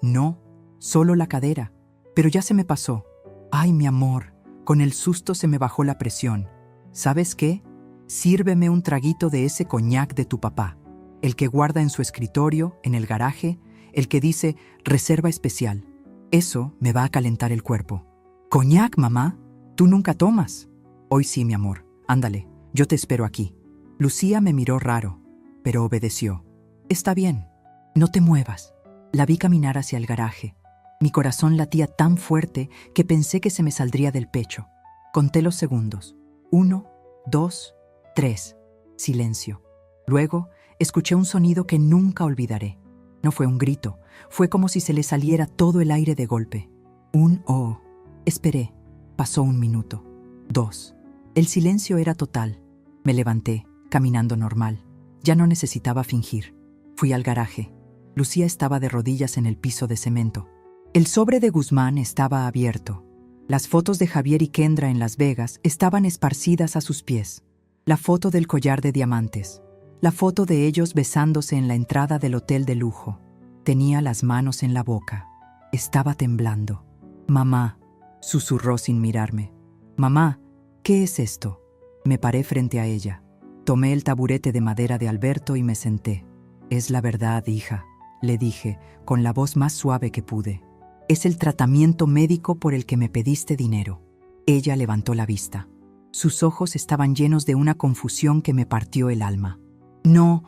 solo la cadera. Pero ya se me pasó. Ay, mi amor, con el susto se me bajó la presión. ¿Sabes qué? Sírveme un traguito de ese coñac de tu papá, el que guarda en su escritorio, en el garaje, el que dice reserva especial. Eso me va a calentar el cuerpo. «¿Coñac, mamá? ¿Tú nunca tomas?» «Hoy sí, mi amor. Ándale, yo te espero aquí». Lucía me miró raro, pero obedeció. «Está bien. No te muevas». La vi caminar hacia el garaje. Mi corazón latía tan fuerte que pensé que se me saldría del pecho. Conté los segundos. 1, 2, 3. Silencio. Luego, escuché un sonido que nunca olvidaré. No fue un grito, fue como si se le saliera todo el aire de golpe. Un «oh». Esperé. Pasó 1 minuto. 2. El silencio era total. Me levanté, caminando normal. Ya no necesitaba fingir. Fui al garaje. Lucía estaba de rodillas en el piso de cemento. El sobre de Guzmán estaba abierto. Las fotos de Javier y Kendra en Las Vegas estaban esparcidas a sus pies. La foto del collar de diamantes. La foto de ellos besándose en la entrada del hotel de lujo. Tenía las manos en la boca. Estaba temblando. «Mamá», susurró sin mirarme. «Mamá, ¿qué es esto?» Me paré frente a ella. Tomé el taburete de madera de Alberto y me senté. «Es la verdad, hija», le dije, con la voz más suave que pude. «Es el tratamiento médico por el que me pediste dinero». Ella levantó la vista. Sus ojos estaban llenos de una confusión que me partió el alma. No,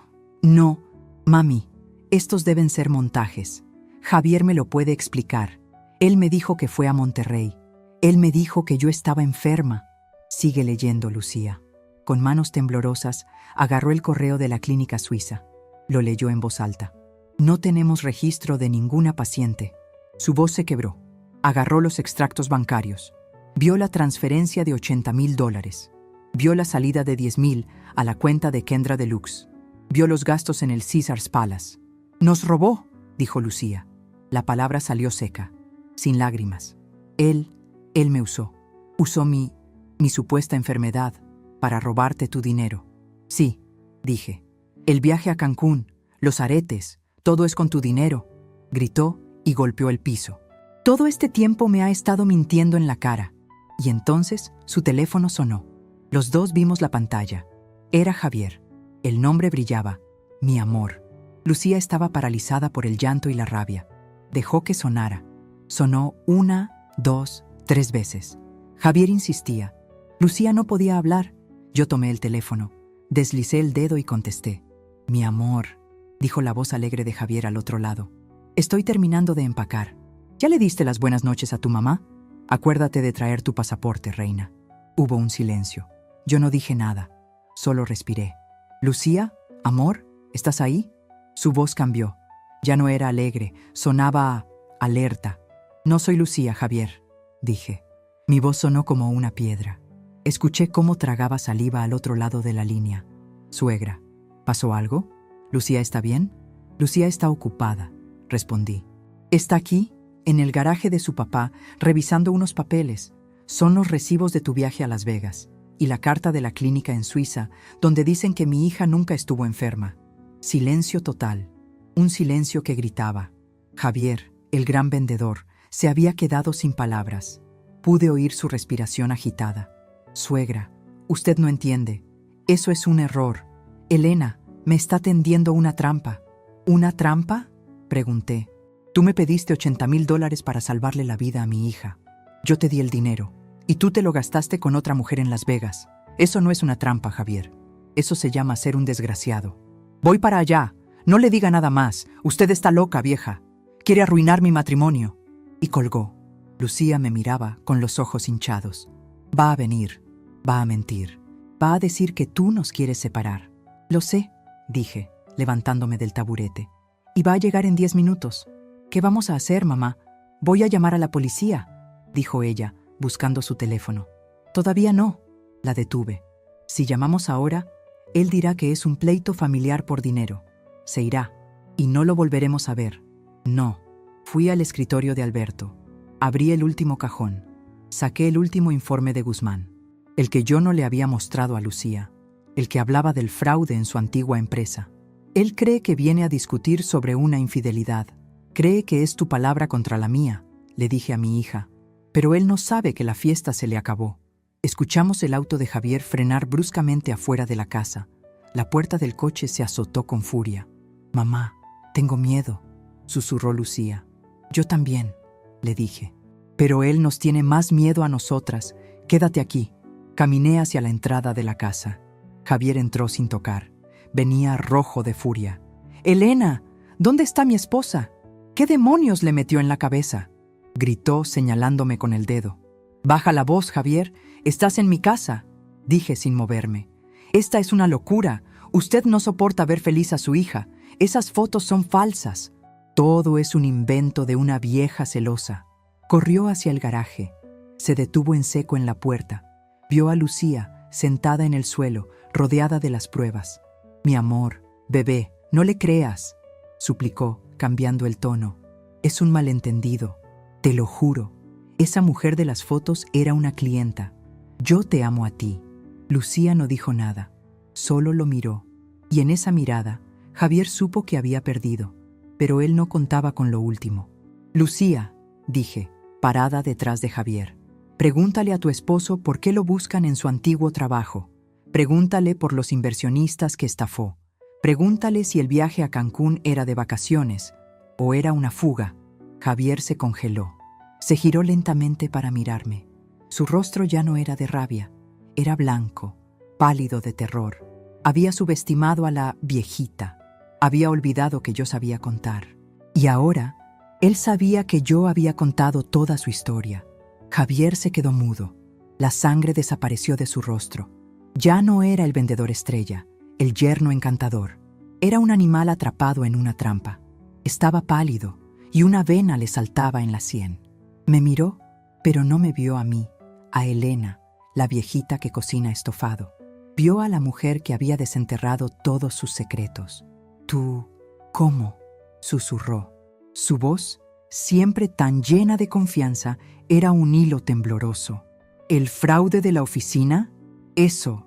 mami, estos deben ser montajes. Javier me lo puede explicar. Él me dijo que fue a Monterrey. Él me dijo que yo estaba enferma. Sigue leyendo, Lucía. Con manos temblorosas, agarró el correo de la clínica suiza. Lo leyó en voz alta. No tenemos registro de ninguna paciente. Su voz se quebró. Agarró los extractos bancarios. Vio la transferencia de $80,000. Vio la salida de $10,000 a la cuenta de Kendra Deluxe. Vio los gastos en el Caesars Palace. «Nos robó», dijo Lucía. La palabra salió seca, sin lágrimas. Él me usó. Usó mi supuesta enfermedad para robarte tu dinero. Sí, dije. El viaje a Cancún, los aretes, todo es con tu dinero, gritó y golpeó el piso. Todo este tiempo me ha estado mintiendo en la cara. Y entonces su teléfono sonó. Los dos vimos la pantalla. Era Javier. El nombre brillaba. Mi amor. Lucía estaba paralizada por el llanto y la rabia. Dejó que sonara. Sonó 1, 2, 3 veces. Javier insistía. Lucía no podía hablar. Yo tomé el teléfono. Deslicé el dedo y contesté. Mi amor, dijo la voz alegre de Javier al otro lado. Estoy terminando de empacar. ¿Ya le diste las buenas noches a tu mamá? Acuérdate de traer tu pasaporte, reina. Hubo un silencio. Yo no dije nada. Solo respiré. Lucía, amor, ¿estás ahí? Su voz cambió. Ya no era alegre, sonaba alerta. No soy Lucía, Javier, dije. Mi voz sonó como una piedra. Escuché cómo tragaba saliva al otro lado de la línea. Suegra, ¿pasó algo? ¿Lucía está bien? Lucía está ocupada, respondí. Está aquí, en el garaje de su papá, revisando unos papeles. Son los recibos de tu viaje a Las Vegas y la carta de la clínica en Suiza, donde dicen que mi hija nunca estuvo enferma. Silencio total. Un silencio que gritaba. Javier, el gran vendedor, se había quedado sin palabras. Pude oír su respiración agitada. Suegra, usted no entiende. Eso es un error. Elena, me está tendiendo una trampa. ¿Una trampa?, pregunté. Tú me pediste $80,000 para salvarle la vida a mi hija. Yo te di el dinero, y tú te lo gastaste con otra mujer en Las Vegas. Eso no es una trampa, Javier. Eso se llama ser un desgraciado. Voy para allá. No le diga nada más. Usted está loca, vieja. Quiere arruinar mi matrimonio. Y colgó. Lucía me miraba con los ojos hinchados. Va a venir. Va a mentir. Va a decir que tú nos quieres separar. Lo sé, dije, levantándome del taburete. Y va a llegar en 10 minutos. ¿Qué vamos a hacer, mamá? Voy a llamar a la policía, dijo ella, buscando su teléfono. Todavía no, la detuve. Si llamamos ahora, él dirá que es un pleito familiar por dinero. Se irá, y no lo volveremos a ver. No. Fui al escritorio de Alberto. Abrí el último cajón. Saqué el último informe de Guzmán. El que yo no le había mostrado a Lucía. El que hablaba del fraude en su antigua empresa. Él cree que viene a discutir sobre una infidelidad. Cree que es tu palabra contra la mía, le dije a mi hija. Pero él no sabe que la fiesta se le acabó. Escuchamos el auto de Javier frenar bruscamente afuera de la casa. La puerta del coche se azotó con furia. Mamá, tengo miedo, susurró Lucía. Yo también, le dije. Pero él nos tiene más miedo a nosotras. Quédate aquí. Caminé hacia la entrada de la casa. Javier entró sin tocar. Venía rojo de furia. «Elena, ¿dónde está mi esposa? ¿Qué demonios le metió en la cabeza?», gritó señalándome con el dedo. «Baja la voz, Javier. Estás en mi casa», dije sin moverme. «Esta es una locura. Usted no soporta ver feliz a su hija. Esas fotos son falsas. Todo es un invento de una vieja celosa». Corrió hacia el garaje. Se detuvo en seco en la puerta. Vio a Lucía, sentada en el suelo, rodeada de las pruebas. «Mi amor, bebé, no le creas», suplicó, cambiando el tono. «Es un malentendido. Te lo juro. Esa mujer de las fotos era una clienta. Yo te amo a ti». Lucía no dijo nada. Solo lo miró. Y en esa mirada, Javier supo que había perdido. Pero él no contaba con lo último. «Lucía», dije, parada detrás de Javier. «Pregúntale a tu esposo por qué lo buscan en su antiguo trabajo. Pregúntale por los inversionistas que estafó. Pregúntale si el viaje a Cancún era de vacaciones o era una fuga». Javier se congeló. Se giró lentamente para mirarme. Su rostro ya no era de rabia. Era blanco, pálido de terror. Había subestimado a la viejita. Había olvidado que yo sabía contar. Y ahora, él sabía que yo había contado toda su historia. Javier se quedó mudo. La sangre desapareció de su rostro. Ya no era el vendedor estrella, el yerno encantador. Era un animal atrapado en una trampa. Estaba pálido y una vena le saltaba en la sien. Me miró, pero no me vio a mí, a Elena, la viejita que cocina estofado. Vio a la mujer que había desenterrado todos sus secretos. «¿Tú, cómo?», susurró. Su voz, siempre tan llena de confianza, era un hilo tembloroso. «¿El fraude de la oficina? Eso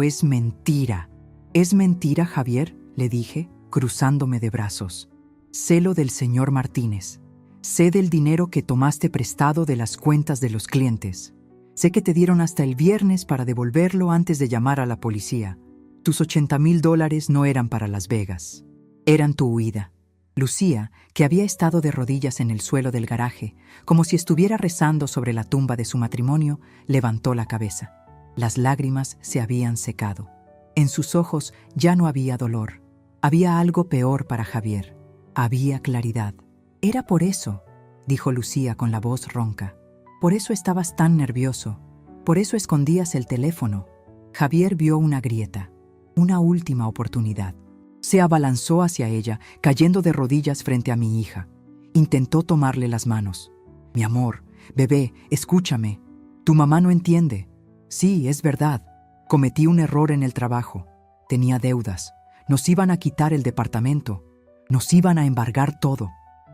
es mentira». «¿Es mentira, Javier?», le dije, cruzándome de brazos. «Sé lo del señor Martínez. Sé del dinero que tomaste prestado de las cuentas de los clientes. Sé que te dieron hasta el viernes para devolverlo antes de llamar a la policía. Tus $80,000 no eran para Las Vegas. Eran tu huida». Lucía, que había estado de rodillas en el suelo del garaje, como si estuviera rezando sobre la tumba de su matrimonio, levantó la cabeza. Las lágrimas se habían secado. En sus ojos ya no había dolor. Había algo peor para Javier. Había claridad. «Era por eso», dijo Lucía con la voz ronca. «Por eso estabas tan nervioso. Por eso escondías el teléfono». Javier vio una grieta, una última oportunidad. Se abalanzó hacia ella, cayendo de rodillas frente a mi hija. Intentó tomarle las manos. «Mi amor, bebé, escúchame. Tu mamá no entiende. Sí, es verdad. Cometí un error en el trabajo. Tenía deudas. Nos iban a quitar el departamento. Nos iban a embargar todo.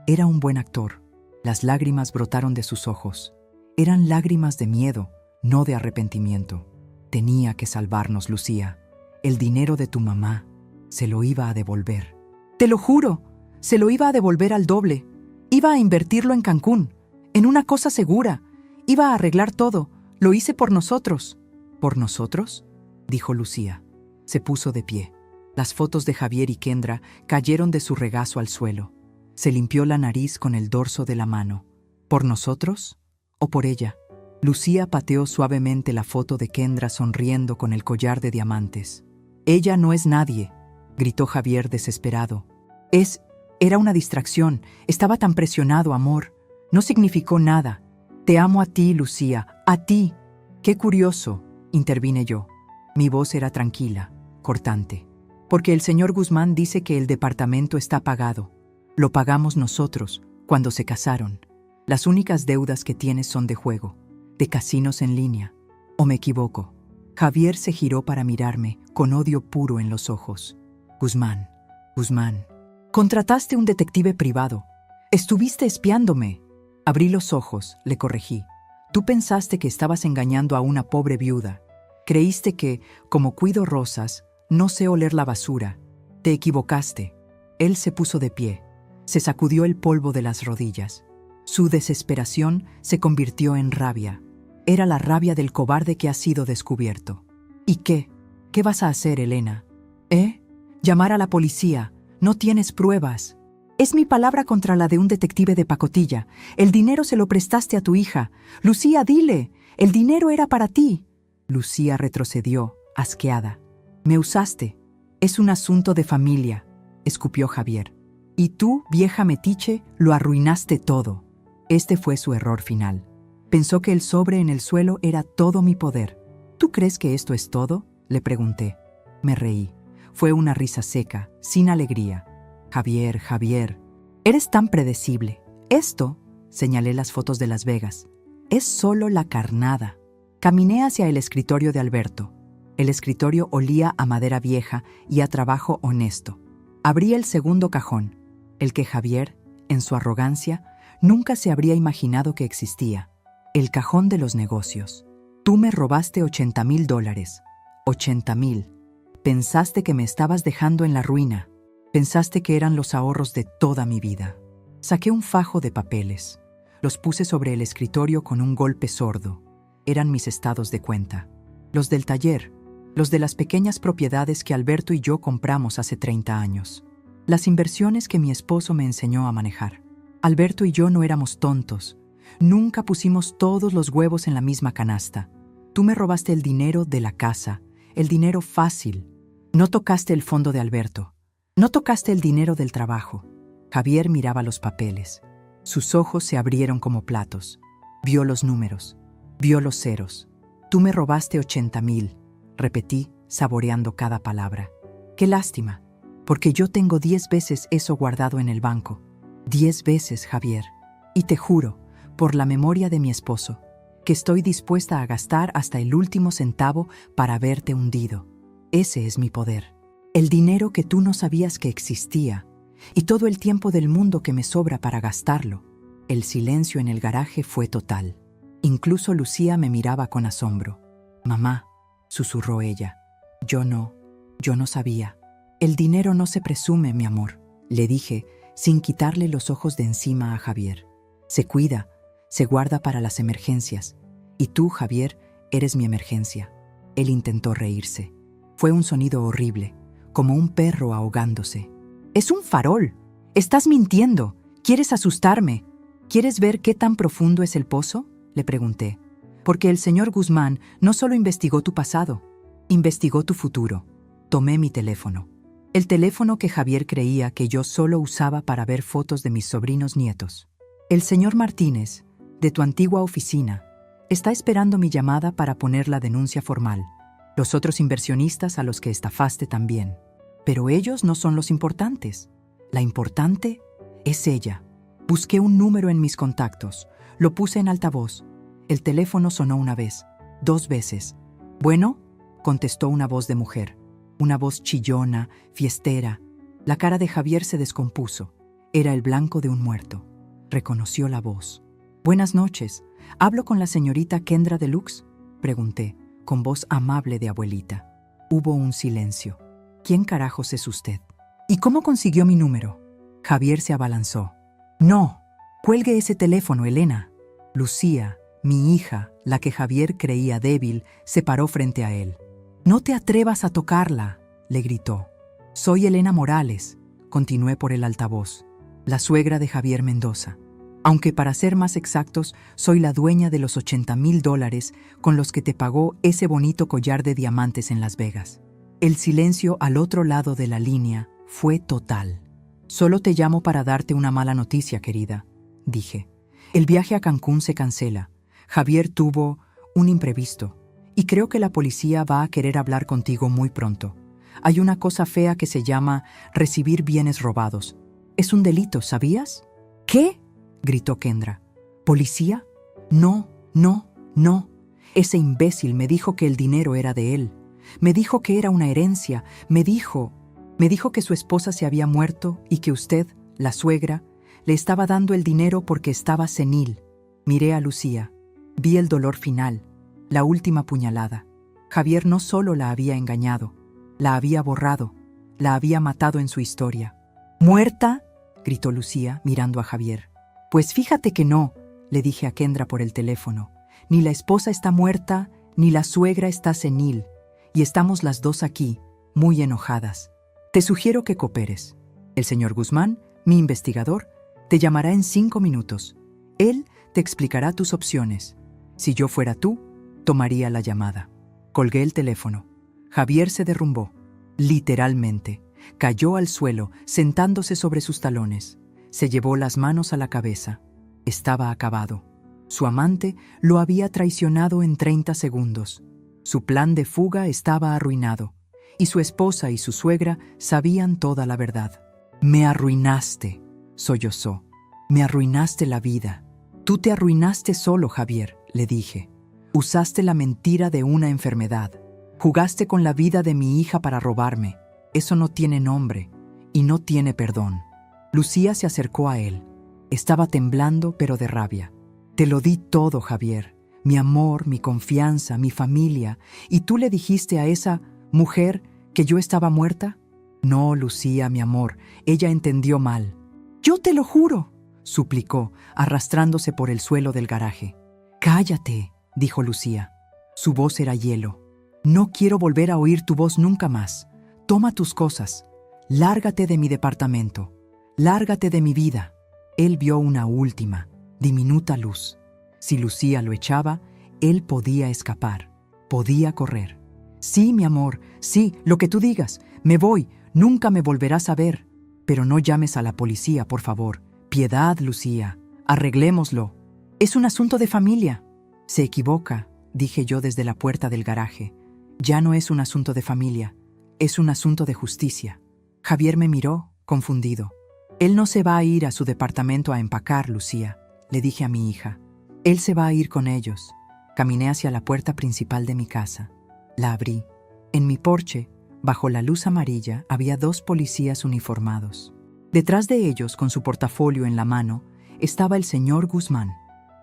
Era un buen actor». Las lágrimas brotaron de sus ojos. Eran lágrimas de miedo, no de arrepentimiento. «Tenía que salvarnos, Lucía. El dinero de tu mamá se lo iba a devolver». «Te lo juro, se lo iba a devolver al doble. Iba a invertirlo en Cancún, en una cosa segura. Iba a arreglar todo. Lo hice por nosotros». «¿Por nosotros?», dijo Lucía. Se puso de pie. Las fotos de Javier y Kendra cayeron de su regazo al suelo. Se limpió la nariz con el dorso de la mano. «¿Por nosotros? ¿O por ella?». Lucía pateó suavemente la foto de Kendra sonriendo con el collar de diamantes. «Ella no es nadie», gritó Javier desesperado. Era una distracción. Estaba tan presionado, amor. No significó nada. Te amo a ti, Lucía, a ti». «Qué curioso», intervine yo. Mi voz era tranquila, cortante. «Porque el señor Guzmán dice que el departamento está pagado. Lo pagamos nosotros, cuando se casaron. Las únicas deudas que tienes son de juego, de casinos en línea. ¿O me equivoco?». Javier se giró para mirarme, con odio puro en los ojos. «Guzmán, contrataste un detective privado. Estuviste espiándome». Abrí los ojos, le corregí. «Tú pensaste que estabas engañando a una pobre viuda. Creíste que, como cuido rosas, no sé oler la basura. Te equivocaste». Él se puso de pie. Se sacudió el polvo de las rodillas. Su desesperación se convirtió en rabia. Era la rabia del cobarde que ha sido descubierto. «¿Y qué? ¿Qué vas a hacer, Elena? Llamar a la policía. No tienes pruebas». «Es mi palabra contra la de un detective de pacotilla. El dinero se lo prestaste a tu hija. Lucía, dile. El dinero era para ti». Lucía retrocedió, asqueada. «Me usaste. Es un asunto de familia», escupió Javier. «Y tú, vieja metiche, lo arruinaste todo». Este fue su error final. Pensó que el sobre en el suelo era todo mi poder. «¿Tú crees que esto es todo?», le pregunté. Me reí. Fue una risa seca, sin alegría. Javier, eres tan predecible. Esto», señalé las fotos de Las Vegas, «es solo la carnada». Caminé hacia el escritorio de Alberto. El escritorio olía a madera vieja y a trabajo honesto. Abrí el segundo cajón, el que Javier, en su arrogancia, nunca se habría imaginado que existía. El cajón de los negocios. «Tú me robaste $80,000. 80,000. Pensaste que me estabas dejando en la ruina. Pensaste que eran los ahorros de toda mi vida». Saqué un fajo de papeles. Los puse sobre el escritorio con un golpe sordo. Eran mis estados de cuenta. Los del taller, los de las pequeñas propiedades que Alberto y yo compramos hace 30 años. Las inversiones que mi esposo me enseñó a manejar. Alberto y yo no éramos tontos. Nunca pusimos todos los huevos en la misma canasta. Tú me robaste el dinero de la casa, el dinero fácil. No tocaste el fondo de Alberto. No tocaste el dinero del trabajo. Javier miraba los papeles. Sus ojos se abrieron como platos. Vio los números. Vio los ceros. Tú me robaste 80,000, repetí, saboreando cada palabra. Qué lástima, porque yo tengo 10 veces eso guardado en el banco. 10 veces, Javier. Y te juro, por la memoria de mi esposo, que estoy dispuesta a gastar hasta el último centavo para verte hundido. Ese es mi poder. El dinero que tú no sabías que existía, y todo el tiempo del mundo que me sobra para gastarlo. El silencio en el garaje fue total. Incluso Lucía me miraba con asombro. «Mamá», susurró ella, yo no sabía. «El dinero no se presume, mi amor», le dije, sin quitarle los ojos de encima a Javier. «Se cuida, se guarda para las emergencias. Y tú, Javier, eres mi emergencia». Él intentó reírse. Fue un sonido horrible, como un perro ahogándose. «Es un farol. Estás mintiendo. ¿Quieres asustarme? ¿Quieres ver qué tan profundo es el pozo?», le pregunté. «Porque el señor Guzmán no solo investigó tu pasado, investigó tu futuro». Tomé mi teléfono. El teléfono que Javier creía que yo solo usaba para ver fotos de mis sobrinos nietos. «El señor Martínez, de tu antigua oficina, está esperando mi llamada para poner la denuncia formal. Los otros inversionistas a los que estafaste también. Pero ellos no son los importantes. La importante es ella». Busqué un número en mis contactos. Lo puse en altavoz. El teléfono sonó una vez, 2 veces. «Bueno», contestó una voz de mujer. Una voz chillona, fiestera. La cara de Javier se descompuso. Era el blanco de un muerto. Reconoció la voz. «Buenas noches. ¿Hablo con la señorita Kendra Deluxe?», pregunté, con voz amable de abuelita. Hubo un silencio. «¿Quién carajos es usted? ¿Y cómo consiguió mi número?». Javier se abalanzó. «No, cuelgue ese teléfono, Elena». Lucía, mi hija, la que Javier creía débil, se paró frente a él. «No te atrevas a tocarla», le gritó. «Soy Elena Morales», continué por el altavoz, «la suegra de Javier Mendoza. Aunque para ser más exactos, soy la dueña de los $80,000 con los que te pagó ese bonito collar de diamantes en Las Vegas». El silencio al otro lado de la línea fue total. «Solo te llamo para darte una mala noticia, querida», dije. «El viaje a Cancún se cancela. Javier tuvo un imprevisto. Y creo que la policía va a querer hablar contigo muy pronto. Hay una cosa fea que se llama recibir bienes robados. Es un delito, ¿sabías?». «¿Qué?», gritó Kendra. «¿Policía? No. Ese imbécil me dijo que el dinero era de él. Me dijo que era una herencia. Me dijo que su esposa se había muerto y que usted, la suegra, le estaba dando el dinero porque estaba senil». Miré a Lucía. Vi el dolor final. La última puñalada. Javier no solo la había engañado, la había borrado, la había matado en su historia. «¿Muerta?», gritó Lucía, mirando a Javier. «Pues fíjate que no», le dije a Kendra por el teléfono. «Ni la esposa está muerta, ni la suegra está senil. Y estamos las dos aquí, muy enojadas. Te sugiero que cooperes. El señor Guzmán, mi investigador, te llamará en 5 minutos. Él te explicará tus opciones. Si yo fuera tú, tomaría la llamada». Colgué el teléfono. Javier se derrumbó. Literalmente. Cayó al suelo, sentándose sobre sus talones. Se llevó las manos a la cabeza. Estaba acabado. Su amante lo había traicionado en 30 segundos. Su plan de fuga estaba arruinado. Y su esposa y su suegra sabían toda la verdad. «Me arruinaste», sollozó. «Me arruinaste la vida». «Tú te arruinaste solo, Javier», le dije. «Usaste la mentira de una enfermedad. Jugaste con la vida de mi hija para robarme. Eso no tiene nombre y no tiene perdón». Lucía se acercó a él. Estaba temblando, pero de rabia. «Te lo di todo, Javier. Mi amor, mi confianza, mi familia. ¿Y tú le dijiste a esa mujer que yo estaba muerta?». «No, Lucía, mi amor. Ella entendió mal». «Yo te lo juro», suplicó, arrastrándose por el suelo del garaje. «Cállate», dijo Lucía. Su voz era hielo. «No quiero volver a oír tu voz nunca más. Toma tus cosas. Lárgate de mi departamento. Lárgate de mi vida». Él vio una última, diminuta luz. Si Lucía lo echaba, él podía escapar. Podía correr. Sí, mi amor, sí, lo que tú digas. Me voy, nunca me volverás a ver. Pero no llames a la policía, por favor. Piedad, Lucía. Arreglémoslo. Es un asunto de familia. Se equivoca, dije yo desde la puerta del garaje. Ya no es un asunto de familia, es un asunto de justicia. Javier me miró, confundido. Él no se va a ir a su departamento a empacar, Lucía, le dije a mi hija. Él se va a ir con ellos. Caminé hacia la puerta principal de mi casa. La abrí. En mi porche, bajo la luz amarilla, había 2 policías uniformados. Detrás de ellos, con su portafolio en la mano, estaba el señor Guzmán.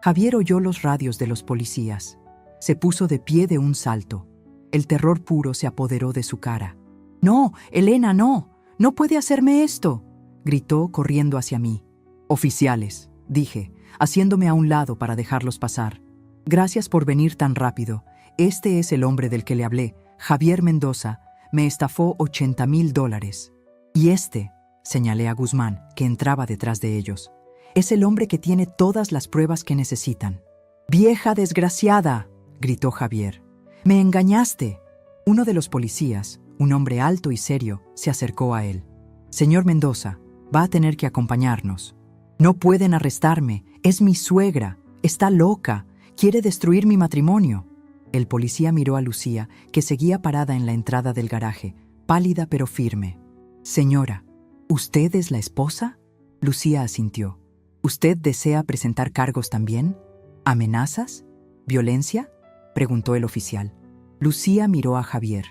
Javier oyó los radios de los policías. Se puso de pie de un salto. El terror puro se apoderó de su cara. «No, Elena, no. No puede hacerme esto», gritó corriendo hacia mí. «Oficiales», dije, haciéndome a un lado para dejarlos pasar. «Gracias por venir tan rápido. Este es el hombre del que le hablé, Javier Mendoza. Me estafó $80,000. Y este», señalé a Guzmán, que entraba detrás de ellos, «es el hombre que tiene todas las pruebas que necesitan». «¡Vieja desgraciada!», gritó Javier. «¡Me engañaste!». Uno de los policías, un hombre alto y serio, se acercó a él. «Señor Mendoza, va a tener que acompañarnos». «No pueden arrestarme. Es mi suegra. Está loca. Quiere destruir mi matrimonio». El policía miró a Lucía, que seguía parada en la entrada del garaje, pálida pero firme. «Señora, ¿usted es la esposa?». Lucía asintió. «¿Usted desea presentar cargos también? ¿Amenazas? ¿Violencia?», preguntó el oficial. Lucía miró a Javier.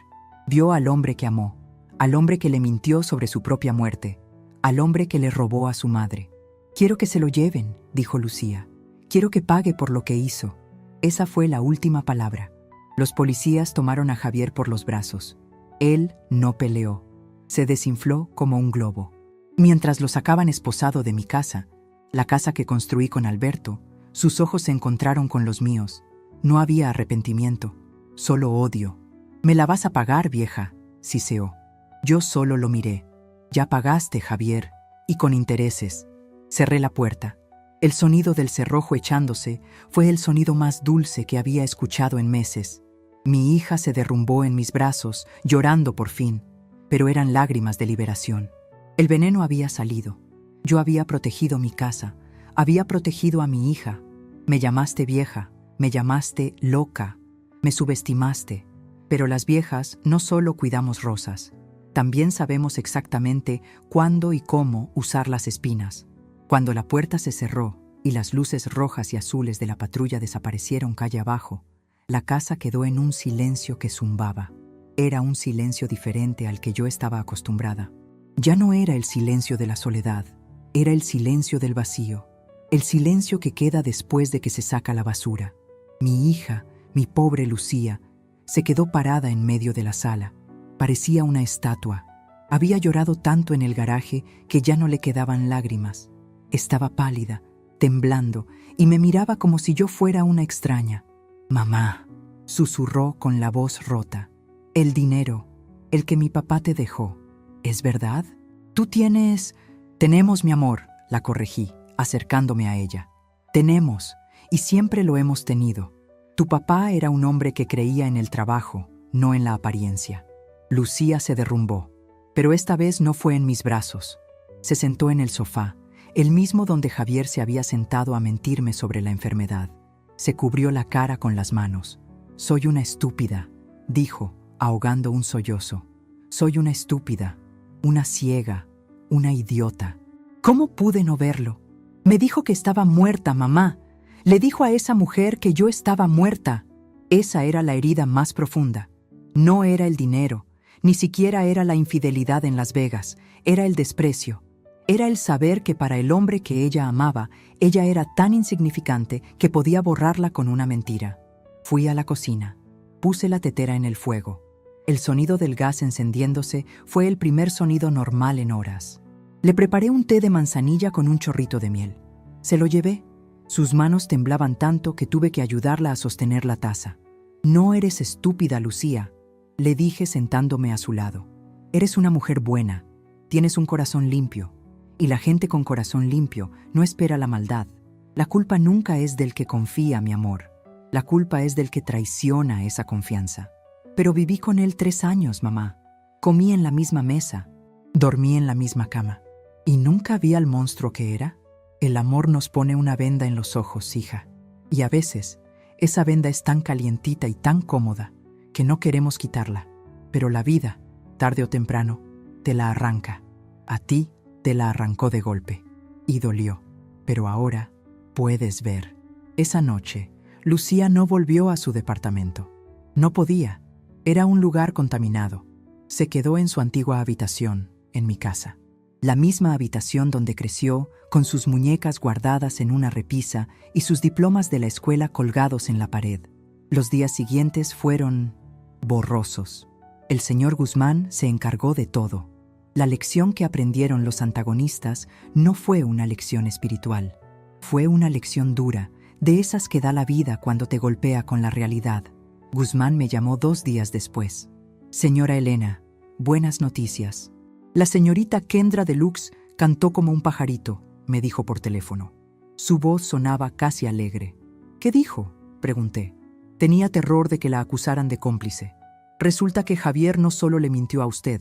Vio al hombre que amó, al hombre que le mintió sobre su propia muerte, al hombre que le robó a su madre. «Quiero que se lo lleven», dijo Lucía. «Quiero que pague por lo que hizo». Esa fue la última palabra. Los policías tomaron a Javier por los brazos. Él no peleó. Se desinfló como un globo. Mientras lo sacaban esposado de mi casa, la casa que construí con Alberto, sus ojos se encontraron con los míos. No había arrepentimiento, solo odio. «Me la vas a pagar, vieja», siseó. Yo solo lo miré. «Ya pagaste, Javier, y con intereses». Cerré la puerta. El sonido del cerrojo echándose fue el sonido más dulce que había escuchado en meses. Mi hija se derrumbó en mis brazos, llorando por fin, pero eran lágrimas de liberación. El veneno había salido. Yo había protegido mi casa, había protegido a mi hija. Me llamaste vieja, me llamaste loca, me subestimaste. Pero las viejas no solo cuidamos rosas, también sabemos exactamente cuándo y cómo usar las espinas. Cuando la puerta se cerró y las luces rojas y azules de la patrulla desaparecieron calle abajo, la casa quedó en un silencio que zumbaba. Era un silencio diferente al que yo estaba acostumbrada. Ya no era el silencio de la soledad, era el silencio del vacío, el silencio que queda después de que se saca la basura. Mi hija, mi pobre Lucía, se quedó parada en medio de la sala. Parecía una estatua. Había llorado tanto en el garaje que ya no le quedaban lágrimas. Estaba pálida, temblando, y me miraba como si yo fuera una extraña. «Mamá», susurró con la voz rota, «el dinero, el que mi papá te dejó, ¿es verdad? Tú tienes...». «Tenemos, mi amor», la corregí, acercándome a ella. «Tenemos, y siempre lo hemos tenido. Tu papá era un hombre que creía en el trabajo, no en la apariencia». Lucía se derrumbó, pero esta vez no fue en mis brazos. Se sentó en el sofá, el mismo donde Javier se había sentado a mentirme sobre la enfermedad. Se cubrió la cara con las manos. «Soy una estúpida», dijo, ahogando un sollozo. «Soy una estúpida, una ciega, una idiota. ¿Cómo pude no verlo? Me dijo que estaba muerta, mamá. Le dijo a esa mujer que yo estaba muerta». Esa era la herida más profunda. No era el dinero, ni siquiera era la infidelidad en Las Vegas, era el desprecio. Era el saber que para el hombre que ella amaba, ella era tan insignificante que podía borrarla con una mentira. Fui a la cocina. Puse la tetera en el fuego. El sonido del gas encendiéndose fue el primer sonido normal en horas. Le preparé un té de manzanilla con un chorrito de miel. Se lo llevé. Sus manos temblaban tanto que tuve que ayudarla a sostener la taza. «No eres estúpida, Lucía», le dije sentándome a su lado. «Eres una mujer buena. Tienes un corazón limpio. Y la gente con corazón limpio no espera la maldad. La culpa nunca es del que confía, mi amor. La culpa es del que traiciona esa confianza. Pero viví con él 3 años, mamá. Comí en la misma mesa, dormí en la misma cama. ¿Y nunca vi al monstruo que era? El amor nos pone una venda en los ojos, hija. Y a veces, esa venda es tan calientita y tan cómoda que no queremos quitarla. Pero la vida, tarde o temprano, te la arranca. A ti te la arrancó de golpe. Y dolió. Pero ahora puedes ver. Esa noche, Lucía no volvió a su departamento. No podía. Era un lugar contaminado. Se quedó en su antigua habitación, en mi casa. La misma habitación donde creció, con sus muñecas guardadas en una repisa y sus diplomas de la escuela colgados en la pared. Los días siguientes fueron borrosos. El señor Guzmán se encargó de todo. La lección que aprendieron los antagonistas no fue una lección espiritual. Fue una lección dura, de esas que da la vida cuando te golpea con la realidad. Guzmán me llamó 2 días después. Señora Elena, buenas noticias. La señorita Kendra Deluxe cantó como un pajarito, me dijo por teléfono. Su voz sonaba casi alegre. ¿Qué dijo?, pregunté. Tenía terror de que la acusaran de cómplice. Resulta que Javier no solo le mintió a usted,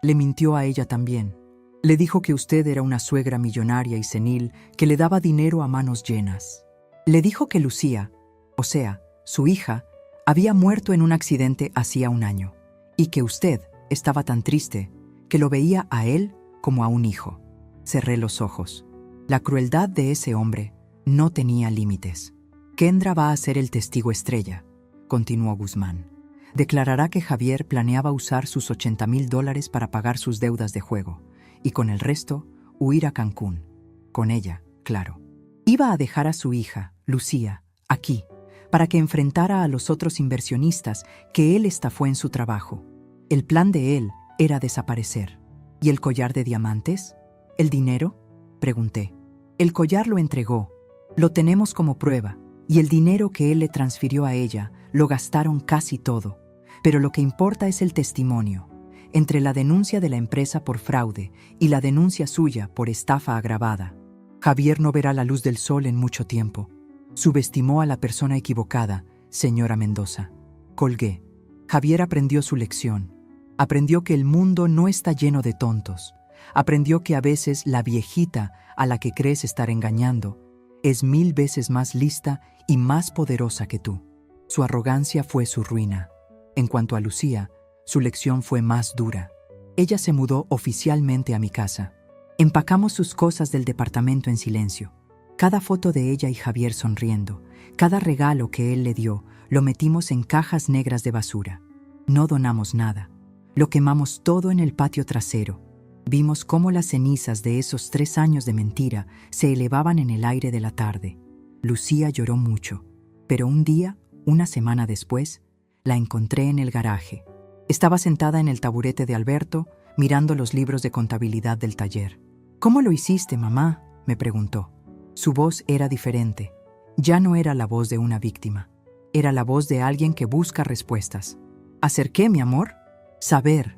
le mintió a ella también. Le dijo que usted era una suegra millonaria y senil que le daba dinero a manos llenas. Le dijo que Lucía, o sea, su hija, había muerto en un accidente hacía 1 año, y que usted estaba tan triste que lo veía a él como a un hijo. Cerré los ojos. La crueldad de ese hombre no tenía límites. Kendra va a ser el testigo estrella, continuó Guzmán. Declarará que Javier planeaba usar sus $80,000 para pagar sus deudas de juego, y con el resto, huir a Cancún. Con ella, claro. Iba a dejar a su hija, Lucía, aquí, para que enfrentara a los otros inversionistas que él estafó en su trabajo. El plan de él era desaparecer. ¿Y el collar de diamantes? ¿El dinero?, pregunté. El collar lo entregó. Lo tenemos como prueba. Y el dinero que él le transfirió a ella lo gastaron casi todo. Pero lo que importa es el testimonio. Entre la denuncia de la empresa por fraude y la denuncia suya por estafa agravada, Javier no verá la luz del sol en mucho tiempo. Subestimó a la persona equivocada, señora Mendoza. Colgué. Javier aprendió su lección. Aprendió que el mundo no está lleno de tontos. Aprendió que a veces la viejita a la que crees estar engañando es 1000 veces más lista y más poderosa que tú. Su arrogancia fue su ruina. En cuanto a Lucía, su lección fue más dura. Ella se mudó oficialmente a mi casa. Empacamos sus cosas del departamento en silencio. Cada foto de ella y Javier sonriendo, cada regalo que él le dio, lo metimos en cajas negras de basura. No donamos nada. Lo quemamos todo en el patio trasero. Vimos cómo las cenizas de esos 3 años de mentira se elevaban en el aire de la tarde. Lucía lloró mucho, pero un día, 1 semana después, la encontré en el garaje. Estaba sentada en el taburete de Alberto, mirando los libros de contabilidad del taller. «¿Cómo lo hiciste, mamá?», me preguntó. Su voz era diferente. Ya no era la voz de una víctima. Era la voz de alguien que busca respuestas. ¿Hacer qué, mi amor? Saber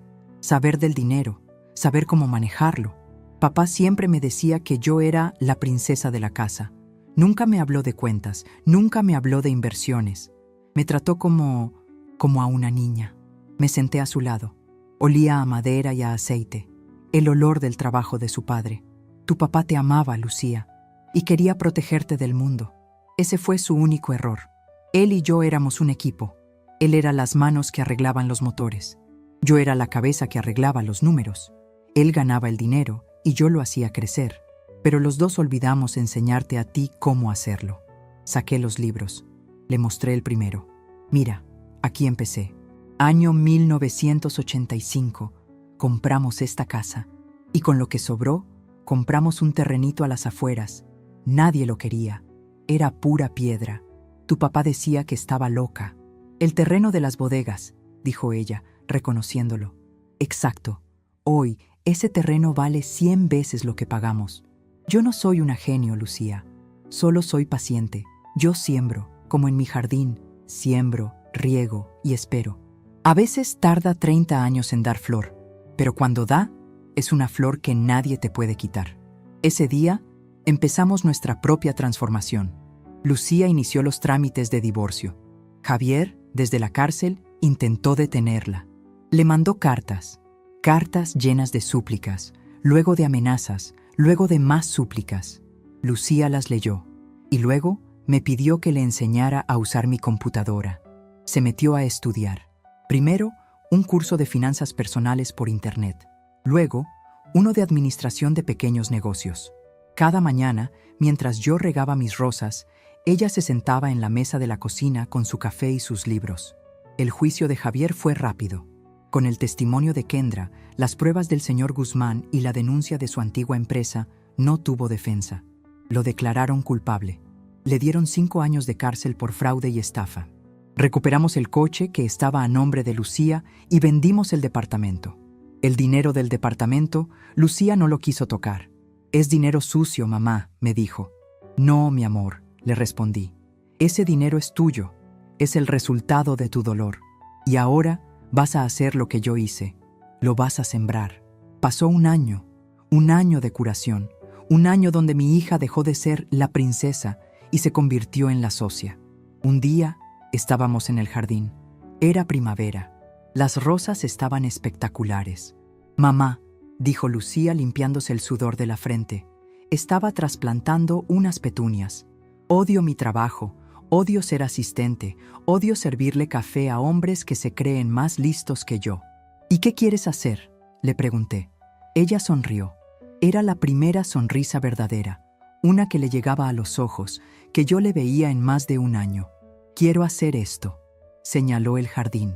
del dinero, saber cómo manejarlo. Papá siempre me decía que yo era la princesa de la casa. Nunca me habló de cuentas, nunca me habló de inversiones. Me trató como a una niña. Me senté a su lado. Olía a madera y a aceite, el olor del trabajo de su padre. Tu papá te amaba, Lucía, y quería protegerte del mundo. Ese fue su único error. Él y yo éramos un equipo. Él era las manos que arreglaban los motores. Yo era la cabeza que arreglaba los números. Él ganaba el dinero y yo lo hacía crecer. Pero los dos olvidamos enseñarte a ti cómo hacerlo. Saqué los libros. Le mostré el primero. Mira, aquí empecé. Año 1985. Compramos esta casa. Y con lo que sobró, compramos un terrenito a las afueras. Nadie lo quería. Era pura piedra. Tu papá decía que estaba loca. El terreno de las bodegas, dijo ella, reconociéndolo. Exacto. Hoy, ese terreno vale 100 veces lo que pagamos. Yo no soy una genio, Lucía. Solo soy paciente. Yo siembro, como en mi jardín. Siembro, riego y espero. A veces tarda 30 años en dar flor, pero cuando da, es una flor que nadie te puede quitar. Ese día, empezamos nuestra propia transformación. Lucía inició los trámites de divorcio. Javier, desde la cárcel, intentó detenerla. Le mandó cartas llenas de súplicas, luego de amenazas, luego de más súplicas. Lucía las leyó y luego me pidió que le enseñara a usar mi computadora. Se metió a estudiar. Primero, un curso de finanzas personales por internet. Luego, uno de administración de pequeños negocios. Cada mañana, mientras yo regaba mis rosas, ella se sentaba en la mesa de la cocina con su café y sus libros. El juicio de Javier fue rápido. Con el testimonio de Kendra, las pruebas del señor Guzmán y la denuncia de su antigua empresa, no tuvo defensa. Lo declararon culpable. Le dieron 5 años de cárcel por fraude y estafa. Recuperamos el coche que estaba a nombre de Lucía y vendimos el departamento. El dinero del departamento, Lucía no lo quiso tocar. «Es dinero sucio, mamá», me dijo. «No, mi amor», le respondí. «Ese dinero es tuyo. Es el resultado de tu dolor. Y ahora vas a hacer lo que yo hice. Lo vas a sembrar». Pasó un año de curación, un año donde mi hija dejó de ser la princesa y se convirtió en la socia. Un día estábamos en el jardín. Era primavera. Las rosas estaban espectaculares. «Mamá», dijo Lucía limpiándose el sudor de la frente, «estaba trasplantando unas petunias. Odio mi trabajo, odio ser asistente, odio servirle café a hombres que se creen más listos que yo». «¿Y qué quieres hacer?», le pregunté. Ella sonrió. Era la primera sonrisa verdadera, una que le llegaba a los ojos, que yo le veía en más de un año. «Quiero hacer esto», señaló el jardín,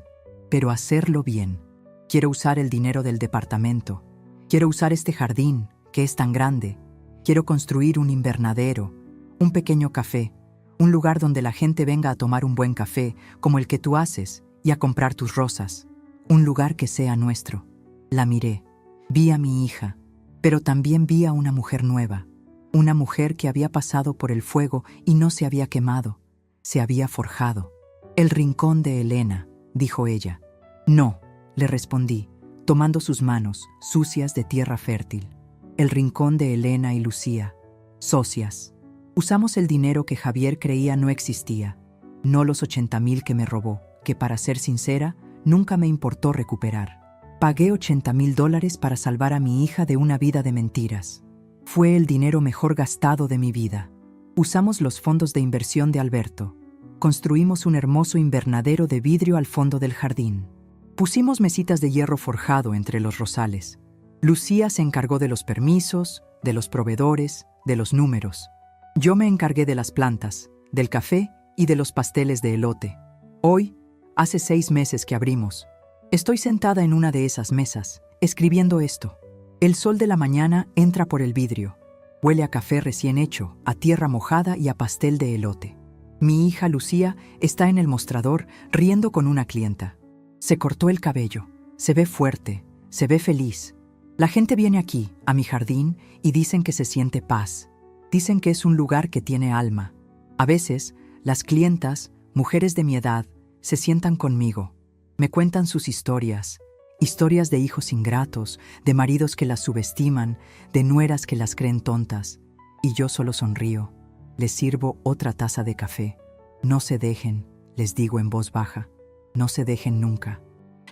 «pero hacerlo bien. Quiero usar el dinero del departamento. Quiero usar este jardín, que es tan grande. Quiero construir un invernadero, un pequeño café, un lugar donde la gente venga a tomar un buen café, como el que tú haces, y a comprar tus rosas. Un lugar que sea nuestro». La miré. Vi a mi hija, pero también vi a una mujer nueva. Una mujer que había pasado por el fuego y no se había quemado. Se había forjado. «El rincón de Elena», dijo ella. «No», le respondí, tomando sus manos, sucias de tierra fértil. «El rincón de Elena y Lucía, socias». Usamos el dinero que Javier creía no existía, no los 80,000 que me robó, que para ser sincera, nunca me importó recuperar. Pagué $80,000 para salvar a mi hija de una vida de mentiras. Fue el dinero mejor gastado de mi vida. Usamos los fondos de inversión de Alberto. Construimos un hermoso invernadero de vidrio al fondo del jardín. Pusimos mesitas de hierro forjado entre los rosales. Lucía se encargó de los permisos, de los proveedores, de los números. Yo me encargué de las plantas, del café y de los pasteles de elote. Hoy, hace 6 meses que abrimos. Estoy sentada en una de esas mesas, escribiendo esto. El sol de la mañana entra por el vidrio. Huele a café recién hecho, a tierra mojada y a pastel de elote. Mi hija Lucía está en el mostrador riendo con una clienta. Se cortó el cabello, se ve fuerte, se ve feliz. La gente viene aquí, a mi jardín, y dicen que se siente paz. Dicen que es un lugar que tiene alma. A veces, las clientas, mujeres de mi edad, se sientan conmigo. Me cuentan sus historias de hijos ingratos, de maridos que las subestiman, de nueras que las creen tontas. Y yo solo sonrío. Les sirvo otra taza de café. «No se dejen», les digo en voz baja. «No se dejen nunca.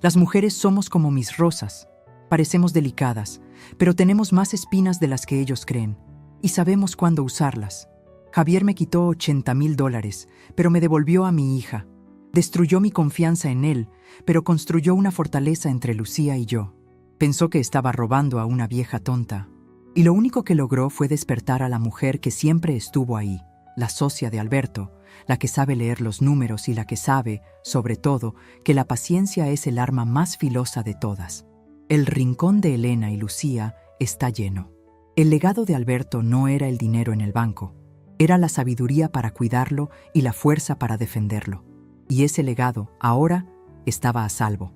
Las mujeres somos como mis rosas. Parecemos delicadas, pero tenemos más espinas de las que ellos creen. Y sabemos cuándo usarlas. Javier me quitó $80,000, pero me devolvió a mi hija. Destruyó mi confianza en él, pero construyó una fortaleza entre Lucía y yo. Pensó que estaba robando a una vieja tonta. Y lo único que logró fue despertar a la mujer que siempre estuvo ahí, la socia de Alberto, la que sabe leer los números y la que sabe, sobre todo, que la paciencia es el arma más filosa de todas. El rincón de Elena y Lucía está lleno. El legado de Alberto no era el dinero en el banco, era la sabiduría para cuidarlo y la fuerza para defenderlo. Y ese legado, ahora, estaba a salvo.